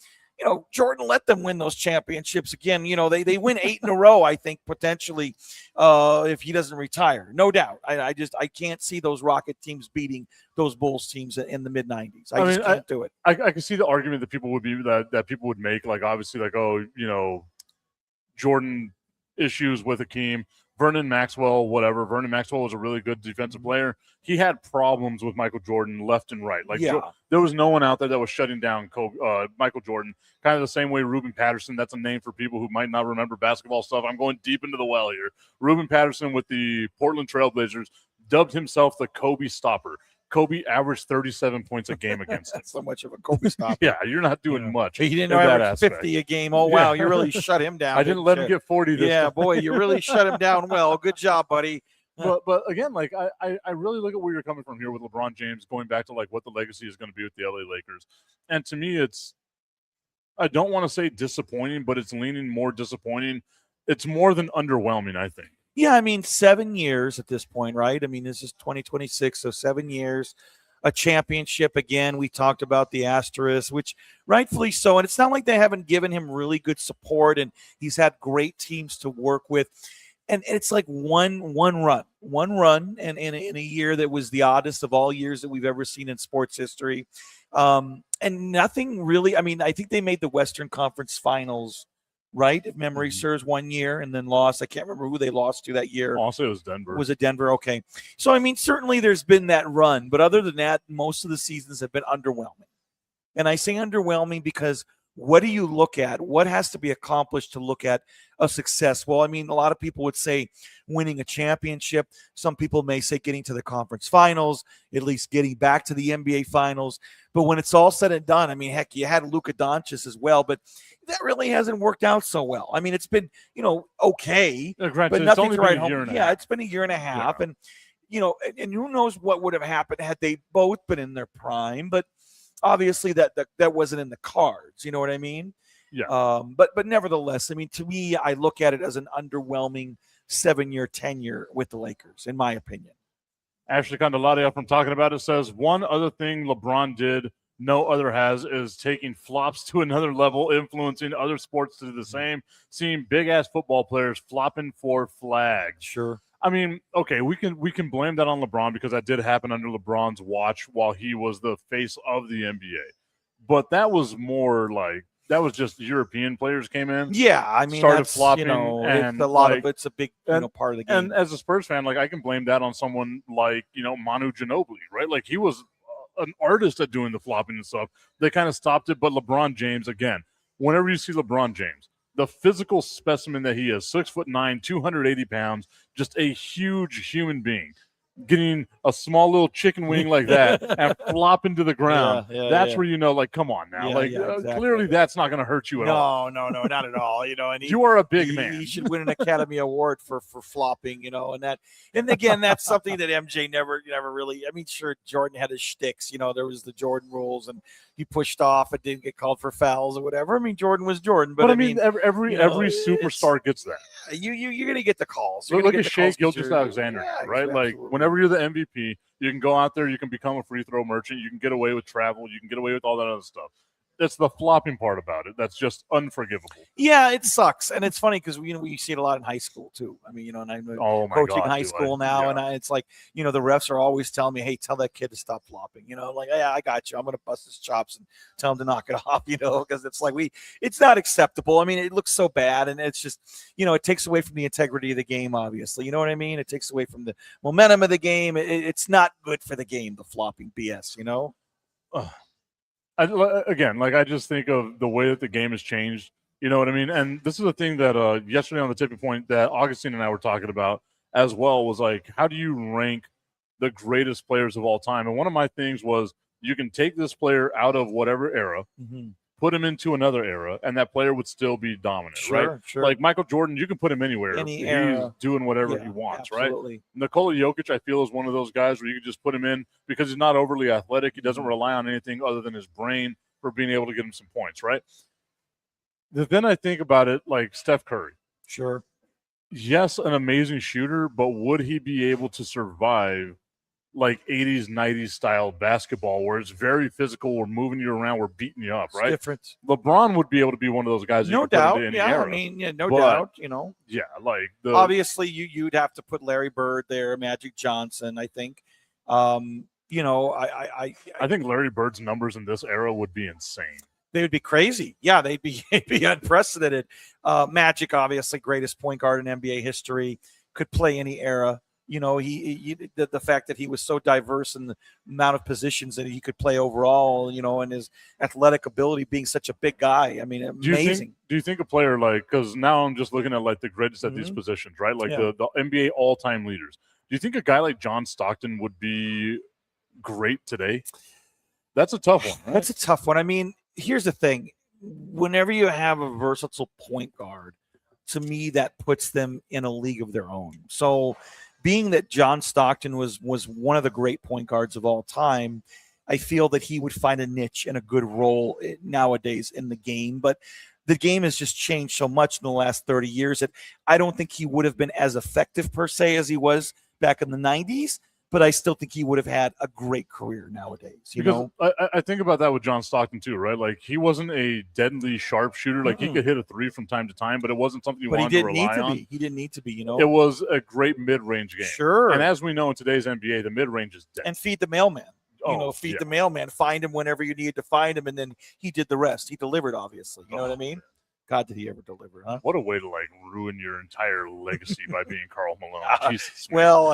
Jordan let them win those championships again. They win 8 in a row, I think, potentially, if he doesn't retire. No doubt. I can't see those Rocket teams beating those Bulls teams in the mid 90s. I just can't do it.
I can see the argument that people would make, like obviously like, Jordan issues with Hakeem, Vernon Maxwell, whatever. Vernon Maxwell was a really good defensive player. He had problems with Michael Jordan left and right. Like there was no one out there that was shutting down Michael Jordan. Kind of the same way Ruben Patterson. That's a name for people who might not remember basketball stuff. I'm going deep into the well here. Ruben Patterson with the Portland Trail Blazers dubbed himself the Kobe stopper. Kobe averaged 37 points a game against him.
That's so much of a Kobe stopper.
Yeah, you're not doing much.
He didn't average 50 a game. Oh, wow. You really shut him down.
I didn't let him get 40 this time.
Boy, you really shut him down well. Good job, buddy.
But again, like I really look at where you're coming from here with LeBron James, going back to like what the legacy is going to be with the LA Lakers. And to me, I don't want to say disappointing, but it's leaning more disappointing. It's more than underwhelming, I think.
Yeah, I mean, 7 years at this point, right? I mean, this is 2026, so 7 years, a championship again. We talked about the asterisk, which rightfully so. And it's not like they haven't given him really good support, and he's had great teams to work with. And it's like one run, and in a year that was the oddest of all years that we've ever seen in sports history. And nothing really. I mean, I think they made the Western Conference Finals, right? If memory serves, 1 year, and then lost. I can't remember who they lost to that year.
Also, it was Denver.
Was it Denver? Okay. So, I mean, certainly there's been that run. But other than that, most of the seasons have been underwhelming. And I say underwhelming because what do you look at? What has to be accomplished to look at a success? Well, I mean, a lot of people would say winning a championship. Some people may say getting to the conference finals, at least getting back to the NBA finals. But when it's all said and done, I mean, heck, you had Luka Doncic as well, but that really hasn't worked out so well. I mean, it's been, okay, but nothing to write home. Yeah, it's been a year and a half. Yeah. And, and who knows what would have happened had they both been in their prime, but obviously that wasn't in the cards. You know what I mean?
Yeah.
But nevertheless, I mean, to me, I look at it as an underwhelming 7-year tenure with the Lakers, in my opinion.
Ashley Candelaria from Talking About It says, one other thing LeBron did no other has is taking flops to another level, influencing other sports to do the same, seeing big-ass football players flopping for flags.
Sure.
I mean, okay, we can blame that on LeBron because that did happen under LeBron's watch while he was the face of the NBA. But that was more like that was just European players came in.
Yeah, I mean,
started
that's,
flopping,
and a
like,
lot of it's a big part of the game.
And as a Spurs fan, like I can blame that on someone like Manu Ginobili, right? Like he was an artist at doing the flopping and stuff. They kind of stopped it, but LeBron James again. Whenever you see LeBron James, the physical specimen that he is, 6'9", 280 pounds, just a huge human being, getting a small little chicken wing like that and flopping to the ground. That's where like, come on now. Exactly. Clearly that's not going to hurt you at all.
No, not at all. And
you are a big man.
He should win an Academy Award for flopping, and again, that's something that MJ never really, I mean, sure, Jordan had his shticks, there was the Jordan rules and he pushed off and didn't get called for fouls or whatever. I mean, Jordan was Jordan, but I mean
every superstar gets that.
You're going to get the calls.
Look at Shea Gilgeous-Alexander, right?
Absolutely.
Like whenever you're the MVP, you can go out there, you can become a free throw merchant, you can get away with travel, you can get away with all that other stuff. That's the flopping part about it. That's just unforgivable.
Yeah, it sucks, and it's funny because we see it a lot in high school too. I mean, and I'm coaching high school now, and it's like the refs are always telling me, "Hey, tell that kid to stop flopping." Like, yeah, I got you. I'm going to bust his chops and tell him to knock it off. Because it's like it's not acceptable. I mean, it looks so bad, and it's just it takes away from the integrity of the game. Obviously, you know what I mean. It takes away from the momentum of the game. It's not good for the game. The flopping BS.
I just think of the way that the game has changed. You know what I mean? And this is a thing that yesterday on the tipping point that Augustine and I were talking about as well was like, how do you rank the greatest players of all time? And one of my things was you can take this player out of whatever era, put him into another era, and that player would still be dominant, right?
Sure.
Like Michael Jordan, you can put him anywhere.
Any
He's
era.
doing whatever he wants,
absolutely.
Right? Nikola Jokic, I feel, is one of those guys where you can just put him in because he's not overly athletic. He doesn't rely on anything other than his brain for being able to get him some points, right? Then I think about it like Steph Curry.
Sure.
Yes, an amazing shooter, but would he be able to survive like 80s, 90s style basketball where it's very physical, we're moving you around, we're beating you up, right?
It's different.
LeBron would be able to be one of those guys.
No doubt.
Era.
I mean, no doubt,
Yeah, like
obviously you'd have to put Larry Bird there, Magic Johnson, I think. I
think Larry Bird's numbers in this era would be insane.
They would be crazy. Yeah, they'd be unprecedented. Magic, obviously, greatest point guard in NBA history, could play any era. The fact that he was so diverse in the amount of positions that he could play overall, and his athletic ability being such a big guy. I mean, amazing.
Do you think a player because now I'm just looking at like the grids at these positions, right? Like the NBA all-time leaders. Do you think a guy like John Stockton would be great today? That's a tough one. Right?
That's a tough one. I mean, here's the thing. Whenever you have a versatile point guard, to me, that puts them in a league of their own. So being that John Stockton was one of the great point guards of all time, I feel that he would find a niche and a good role nowadays in the game. But the game has just changed so much in the last 30 years that I don't think he would have been as effective per se as he was back in the 90s. But I still think he would have had a great career nowadays.
I think about that with John Stockton too, right? Like he wasn't a deadly sharp shooter. Like he could hit a three from time to time, but it wasn't something you wanted to rely on.
He didn't need to be.
It was a great mid-range game.
Sure.
And as we know in today's NBA, the mid-range is dead.
And feed the mailman. The mailman. Find him whenever you needed to find him, and then he did the rest. He delivered, obviously. You know what I mean? God, did he ever deliver, huh?
What a way to ruin your entire legacy by being Karl Malone. Jesus,
well,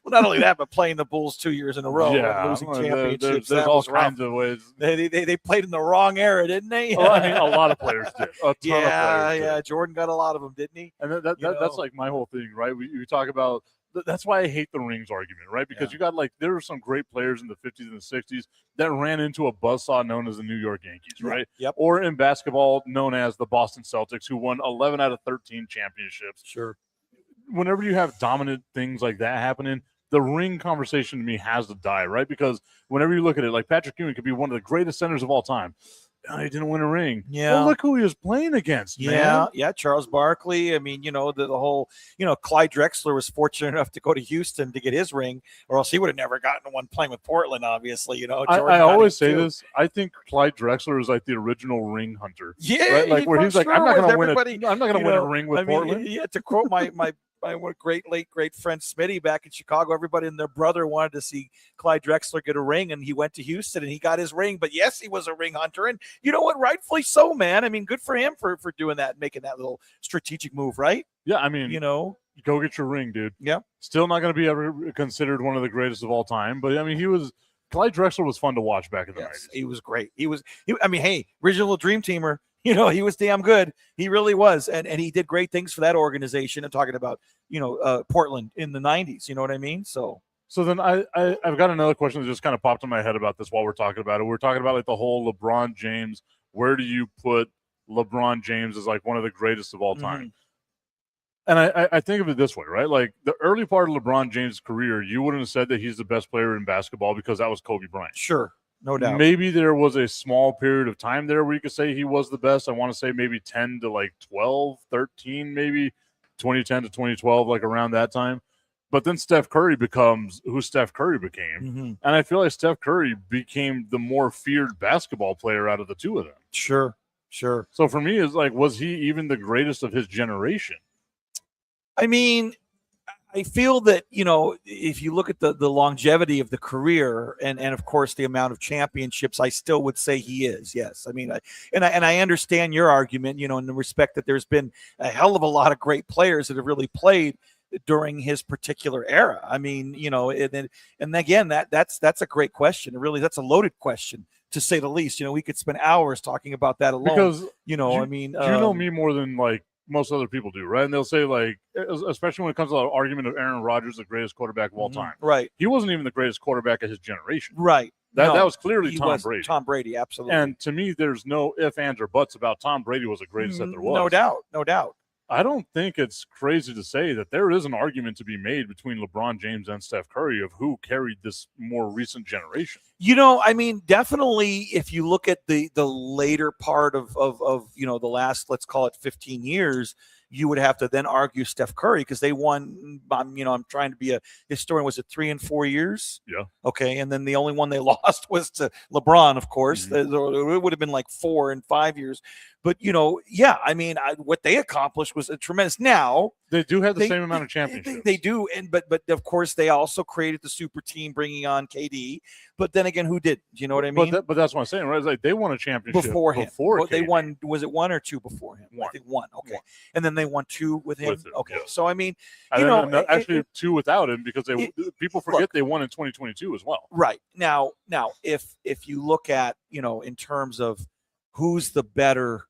not only that, but playing the Bulls 2 years in a row, and losing championships.
There's all kinds of ways.
They played in the wrong era, didn't they?
Well, I mean, a lot of players did. A ton of players did.
Jordan got a lot of them, didn't he?
And that's like my whole thing, right? We talk about. That's why I hate the rings argument, right? Because you got there were some great players in the 50s and the 60s that ran into a buzzsaw known as the New York Yankees, right?
Yep.
Or in basketball known as the Boston Celtics, who won 11 out of 13 championships.
Sure.
Whenever you have dominant things like that happening, the ring conversation to me has to die, right? Because whenever you look at it, like Patrick Ewing could be one of the greatest centers of all time. he didn't win a ring.
Yeah.
Well, look who he was playing against, man.
Yeah, Charles Barkley. I mean, the whole, Clyde Drexler was fortunate enough to go to Houston to get his ring, or else he would have never gotten one playing with Portland, obviously.
I always say this. I think Clyde Drexler is like the original ring hunter.
Yeah,
right? Like where he's like, I'm not going to win a ring with Portland.
Yeah, to quote my great friend Smitty back in Chicago, everybody and their brother wanted to see Clyde Drexler get a ring, and he went to Houston and he got his ring. But yes, he was a ring hunter, and you know what? Rightfully so, man. I mean, good for him for doing that, making that little strategic move, right?
Yeah, I mean, go get your ring, dude.
Yeah.
Still not going to be ever considered one of the greatest of all time, but I mean, Clyde Drexler was fun to watch back in the 90s.
He was great. Hey, original Dream Teamer. He was damn good. He really was. And he did great things for that organization. I'm talking about, Portland in the 90s. You know what I mean? So
then I've got another question that just kind of popped in my head about this while we're talking about it. We're talking about like the whole LeBron James. Where do you put LeBron James as like one of the greatest of all time? And I think of it this way, right? Like the early part of LeBron James' career, you wouldn't have said that he's the best player in basketball because that was Kobe Bryant.
Sure. No doubt.
Maybe there was a small period of time there where you could say he was the best. I want to say maybe 10 to like 12, 13, maybe 2010 to 2012, like around that time. But then Steph Curry becomes who Steph Curry became. And I feel like Steph Curry became the more feared basketball player out of the two of them.
Sure.
So for me, it's like, was he even the greatest of his generation?
I mean, I feel that, if you look at the longevity of the career and of course the amount of championships, I still would say he is. Yes. I mean, I understand your argument, in the respect that there's been a hell of a lot of great players that have really played during his particular era. I mean, and again, that's a great question. Really, that's a loaded question to say the least. We could spend hours talking about that alone. Because, you
know me more than like most other people do, right? And they'll say, like, especially when it comes to the argument of Aaron Rodgers, the greatest quarterback of all time.
Right.
He wasn't even the greatest quarterback of his generation.
Right.
That was clearly Tom Brady.
Tom Brady, absolutely.
And to me, there's no ifs, ands, or buts about Tom Brady was the greatest that there was.
No doubt.
I don't think it's crazy to say that there is an argument to be made between LeBron James and Steph Curry of who carried this more recent generation.
I mean, definitely if you look at the later part of the last, let's call it 15 years, you would have to then argue Steph Curry because they won, I'm trying to be a historian. Was it 3 and 4 years?
Yeah.
Okay. And then the only one they lost was to LeBron, of course. It would have been like 4 and 5 years. But, yeah, I mean, what they accomplished was a tremendous. Now,
they do have the same amount of championships.
They do. But of course, they also created the super team, bringing on KD. But then again, who did? Do you know what I mean?
But that's what I'm saying, right? It's like they won a championship
before him. They won. Was it 1 or 2 before him?
One.
I think 1. Okay. And then they won 2 with him. Okay.
Yeah.
So, I mean,
actually 2 without him because people forget they won in 2022 as well.
Right. Now, if you look at, in terms of who's the better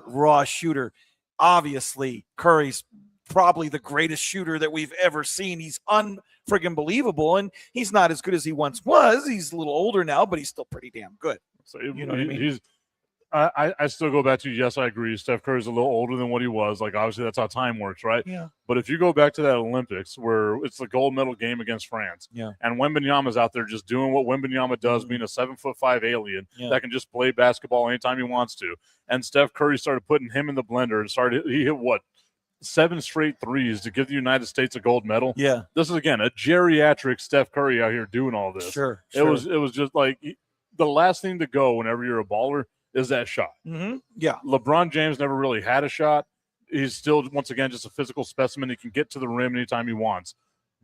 raw shooter, obviously Curry's probably the greatest shooter that we've ever seen. He's unfriggin' believable, and he's not as good as he once was. He's a little older now, but he's still pretty damn good.
So you know what I mean? I still go back to, yes, I agree. Steph Curry's a little older than what he was. Like, obviously, that's how time works, right?
Yeah.
But if you go back to that Olympics where it's the gold medal game against France, and Wembanyama's out there just doing what Wembanyama does, being a 7'5" alien that can just play basketball anytime he wants to, and Steph Curry started putting him in the blender and he hit 7 straight threes to give the United States a gold medal.
Yeah.
This is, again, a geriatric Steph Curry out here doing all this.
Sure.
It was just like the last thing to go whenever you're a baller is that shot.
Yeah.
LeBron James never really had a shot. He's still, once again, just a physical specimen. He can get to the rim anytime he wants.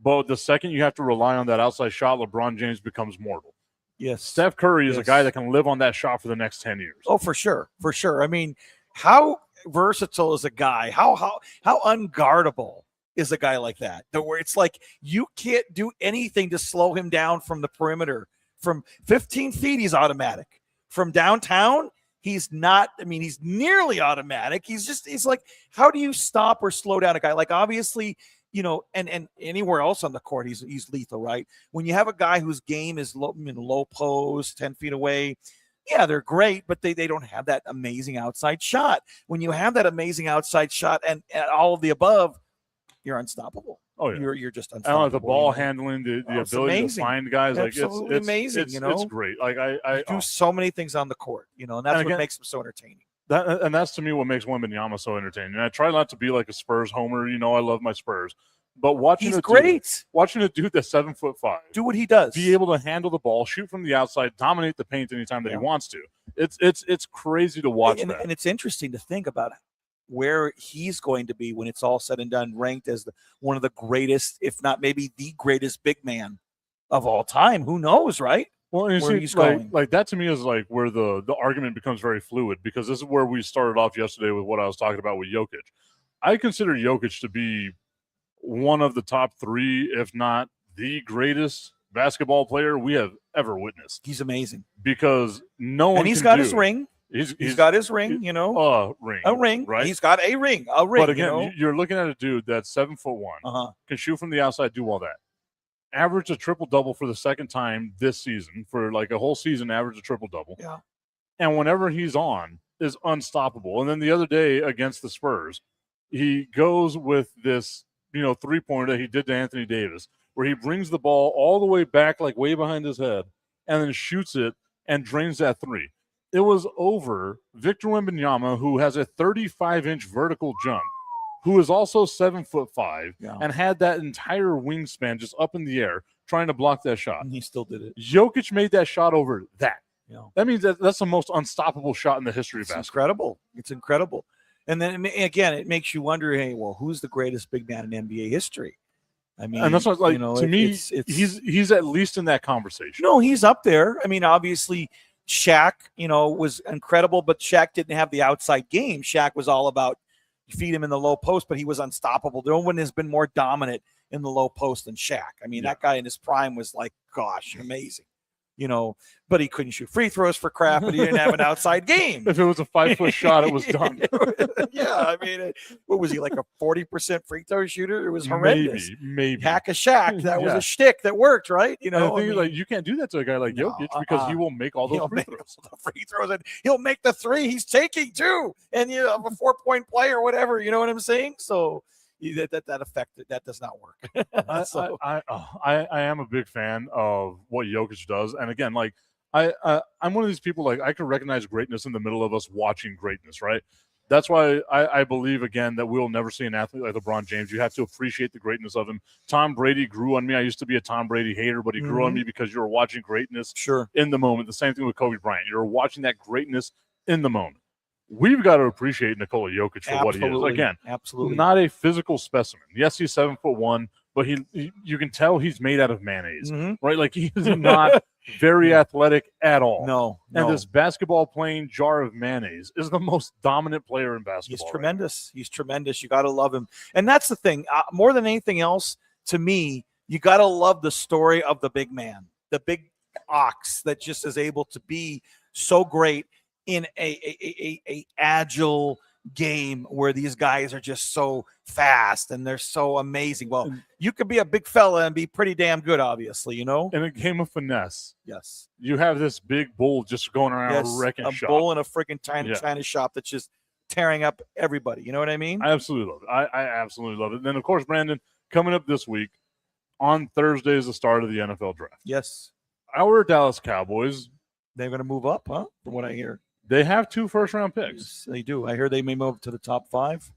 But the second you have to rely on that outside shot, LeBron James becomes mortal.
Yes.
Steph Curry is a guy that can live on that shot for the next 10 years.
Oh, for sure. For sure. I mean, how versatile is a guy? How unguardable is a guy like that? Where it's like you can't do anything to slow him down from the perimeter. From 15 feet, he's automatic. From downtown, he's not. I mean, he's nearly automatic. He's like, how do you stop or slow down a guy? Like, obviously, and anywhere else on the court, he's lethal, right? When you have a guy whose game is low post, 10 feet away, yeah, they're great, but they don't have that amazing outside shot. When you have that amazing outside shot and all of the above, you're unstoppable.
Oh, yeah.
you're just
And
unstoppable.
like the ball handling, the
it's
ability
amazing.
to find guys,
Absolutely
like it's
amazing.
It's great. Like I
do so many things on the court, and that's
And
what
again,
makes them so entertaining.
that's to me what makes Wembanyama so entertaining. And I try not to be like a Spurs homer. I love my Spurs, but watching
He's great.
Watching a dude that's 7'5",
Do what he does.
be able to handle the ball, shoot from the outside, dominate the paint anytime that he wants to. It's crazy to watch that.
And it's interesting to think about where he's going to be when it's all said and done, ranked as one of the greatest, if not maybe the greatest big man of all time. Who knows, right?
Well, and
where he's going.
Like that to me is like where the argument becomes very fluid, because this is where we started off yesterday with what I was talking about with Jokic. I consider Jokic to be one of the top 3, if not the greatest basketball player we have ever witnessed.
He's amazing,
because no one.
And he's got his ring.
He's
got his ring,
a ring,
right? He's got a ring,
But again, you're looking at a dude that's 7'1", can shoot from the outside, do all that. Averaged a triple-double for the second time this season, for like a whole season, averaged a triple-double.
Yeah.
And whenever he's on, is unstoppable. And then the other day against the Spurs, he goes with this, three-pointer that he did to Anthony Davis, where he brings the ball all the way back, like way behind his head, and then shoots it and drains that three. It was over Victor Wembanyama, who has a 35-inch vertical jump, who is also 7'5", and had that entire wingspan just up in the air trying to block that shot.
And he still did it.
Jokic made that shot over that.
Yeah.
That means that's the most unstoppable shot in the history of basketball.
It's incredible. And then again, it makes you wonder, hey, well, who's the greatest big man in NBA history? I mean,
and that's what, to me, he's at least in that conversation.
No, he's up there. I mean, obviously, Shaq, was incredible, but Shaq didn't have the outside game. Shaq was all about feed him in the low post, but he was unstoppable. No one has been more dominant in the low post than Shaq. I mean, that guy in his prime was like, gosh, amazing. But he couldn't shoot free throws for crap, and he didn't have an outside game.
If it was a 5-foot shot, it was done.
Yeah, I mean, what was he, like a 40% free throw shooter? It was horrendous.
Maybe.
Hack a Shaq. That was a shtick that worked, right?
The thing is, you can't do that to a guy like Jokic, because he will make all those free throws.
And he'll make the three he's taking too, and a 4-point play or whatever. You know what I'm saying? So that does not work.
I am a big fan of what Jokic does, and again, I'm one of these people, I can recognize greatness in the middle of us watching greatness, right? That's why I believe, again, that we'll never see an athlete like LeBron James. You have to appreciate the greatness of him. Tom Brady grew on me. I used to be a Tom Brady hater, but he grew on me because you were watching greatness in the moment. The same thing with Kobe Bryant. You're watching that greatness in the moment. We've got to appreciate Nikola Jokic for what he is. Again,
absolutely
not a physical specimen. Yes, he's 7'1", but you can tell he's made out of mayonnaise, right? Like, he is not very athletic at all.
No.
And this basketball playing jar of mayonnaise is the most dominant player in basketball.
He's tremendous. He's tremendous. You got to love him. And that's the thing. More than anything else, to me, you got to love the story of the big man, the big ox that just is able to be so great in a agile game where these guys are just so fast and they're so amazing. Well, you could be a big fella and be pretty damn good, obviously, In
a game of finesse.
Yes.
You have this big bull just going around wrecking shop.
A bull in a freaking China shop that's just tearing up everybody. You know what I mean?
I absolutely love it. I absolutely love it. And then, of course, Brandon, coming up this week, on Thursday is the start of the NFL draft.
Yes.
Our Dallas Cowboys.
They're going to move up, huh? From what I hear.
They have 2 first-round picks.
Yes, they do. I hear they may move to the top 5.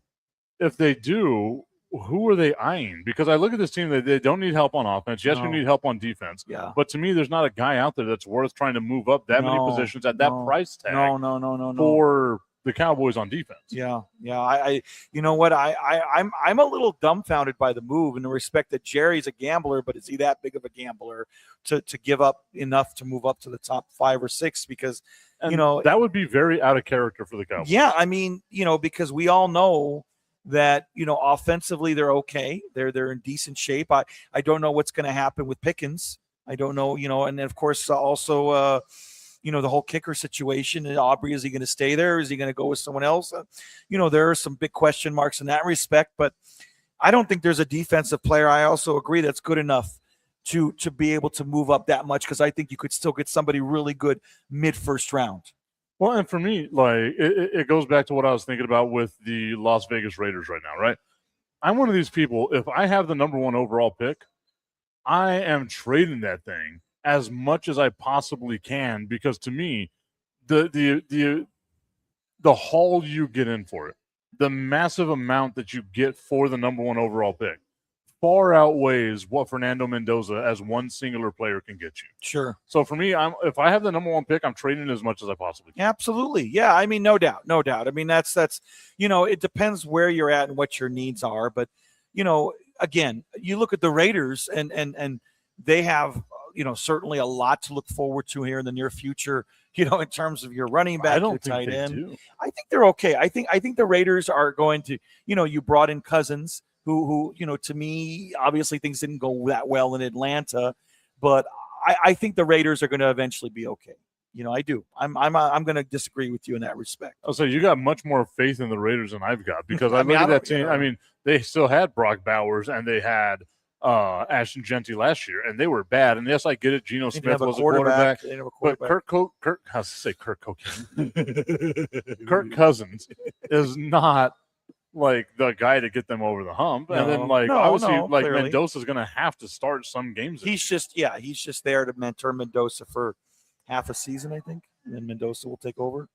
If they do, who are they eyeing? Because I look at this team, they don't need help on offense. Yes, you need help on defense.
Yeah.
But to me, there's not a guy out there that's worth trying to move up that many positions at that price tag.
No.
For the Cowboys on defense.
Yeah. I you know what? I'm a little dumbfounded by the move, in the respect that Jerry's a gambler, but is he that big of a gambler to give up enough to move up to the top 5 or 6? Because
that would be very out of character for the Cowboys.
Yeah, I mean, because we all know that offensively they're okay. They're in decent shape. I don't know what's going to happen with Pickens. I don't know, and then of course also the whole kicker situation. And Aubrey, is he going to stay there? Is he going to go with someone else? There are some big question marks in that respect, but I don't think there's a defensive player. I also agree that's good enough to be able to move up that much, because I think you could still get somebody really good mid-first round.
Well, and for me, it goes back to what I was thinking about with the Las Vegas Raiders right now, right? I'm one of these people. If I have the number 1 overall pick, I am trading that thing as much as I possibly can, because to me, the haul you get in for it, the massive amount that you get for the number 1 overall pick, far outweighs what Fernando Mendoza as one singular player can get you.
Sure.
So for me, if I have the number 1 pick, I'm trading as much as I possibly can.
Absolutely. Yeah. I mean, no doubt. I mean, that's, it depends where you're at and what your needs are. But, again, you look at the Raiders and they have, certainly a lot to look forward to here in the near future, in terms of your running back, your tight end. I think they're okay. I think the Raiders are going to, you brought in Cousins, who to me, obviously things didn't go that well in Atlanta, but I think the Raiders are going to eventually be okay. I do. I'm going to disagree with you in that respect.
I'll say you got much more faith in the Raiders than I've got, because I look at that team. I mean, they still had Brock Bowers and they had Ashton Genty last year, and they were bad. And yes, I get it. Geno Smith was a quarterback, but Kirk Cousins is not like the guy to get them over the hump. And then clearly Mendoza's going to have to start some games.
He's just there to mentor Mendoza for half a season, I think, and then Mendoza will take over.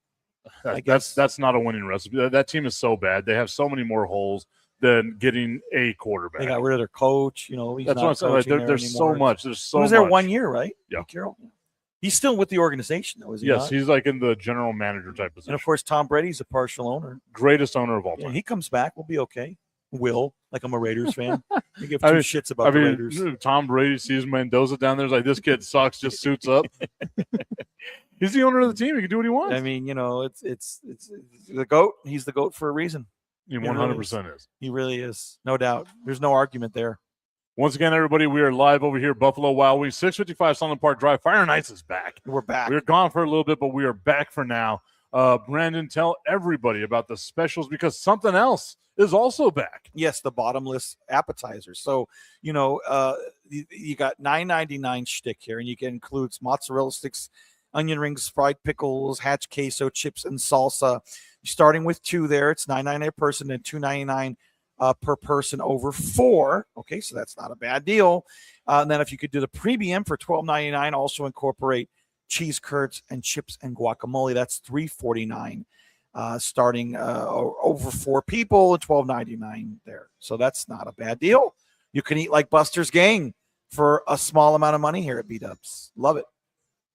That's not a winning recipe. That team is so bad. They have so many more holes than getting a quarterback.
They got rid of their coach. He's
that's what I'm saying. There's so much. There's so much.
He was there 1 year, right?
Yeah.
Carroll. He's still with the organization, though, is he?
Yes,
not?
he's like in the general manager type position.
And of course, Tom Brady's a partial owner.
Greatest owner of all time.
Yeah, he comes back. We'll be okay. Like I'm a Raiders fan. I give two shits about the Raiders.
Tom Brady sees Mendoza down there. He's like, this kid sucks, just suits up. He's the owner of the team. He can do what he wants.
I mean, it's the GOAT. He's the GOAT for a reason.
He 100% is.
He really is. No doubt. There's no argument there.
Once again, everybody, we are live over here, Buffalo Wild Wings, 655 Sunland Park Drive. Fire and Ice is back.
We're back.
We were gone for a little bit, but we are back for now. Brandon, tell everybody about the specials, because something else is also back.
Yes, the bottomless appetizers. So, you got $9.99 shtick here, and you can include mozzarella sticks, onion rings, fried pickles, hatch queso, chips, and salsa. Starting with 2 there, it's $9.99 a person and $2.99 per person over 4. Okay, so that's not a bad deal. And then if you could do the premium for $12.99, also incorporate cheese curds and chips and guacamole. That's $3.49, starting over 4 people and $12.99 there. So that's not a bad deal. You can eat like Buster's Gang for a small amount of money here at B-Dubs. Love it.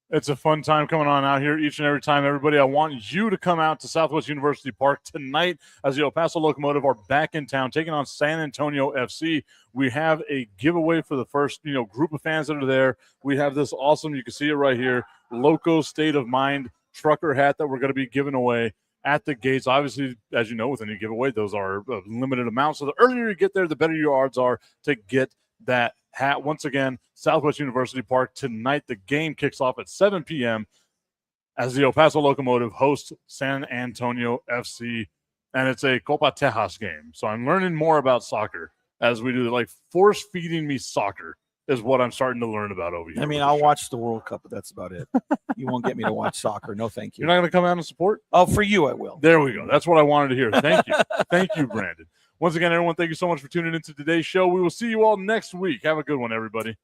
It's a fun time coming on out here each and every time. Everybody, I want you to come out to Southwest University Park tonight as the El Paso Locomotive are back in town taking on San Antonio FC. We have a giveaway for the first, group of fans that are there. We have this awesome, you can see it right here, Loco State of Mind trucker hat that we're going to be giving away at the gates. Obviously, as you know, with any giveaway, those are a limited amount. So the earlier you get there, the better your odds are to get that hat. Once again, Southwest University Park tonight. The game kicks off at 7 p.m. as the El Paso Locomotive hosts San Antonio FC, and it's a Copa Tejas game. So I'm learning more about soccer as we do. Like, force feeding me soccer is what I'm starting to learn about over here.
I mean, I'll watch the World Cup, but that's about it. You won't get me to watch soccer. No, thank you.
You're not going to come out and support?
Oh, for you, I will.
There we go. That's what I wanted to hear. Thank you. Thank you, Brandon. Once again, everyone, thank you so much for tuning into today's show. We will see you all next week. Have a good one, everybody.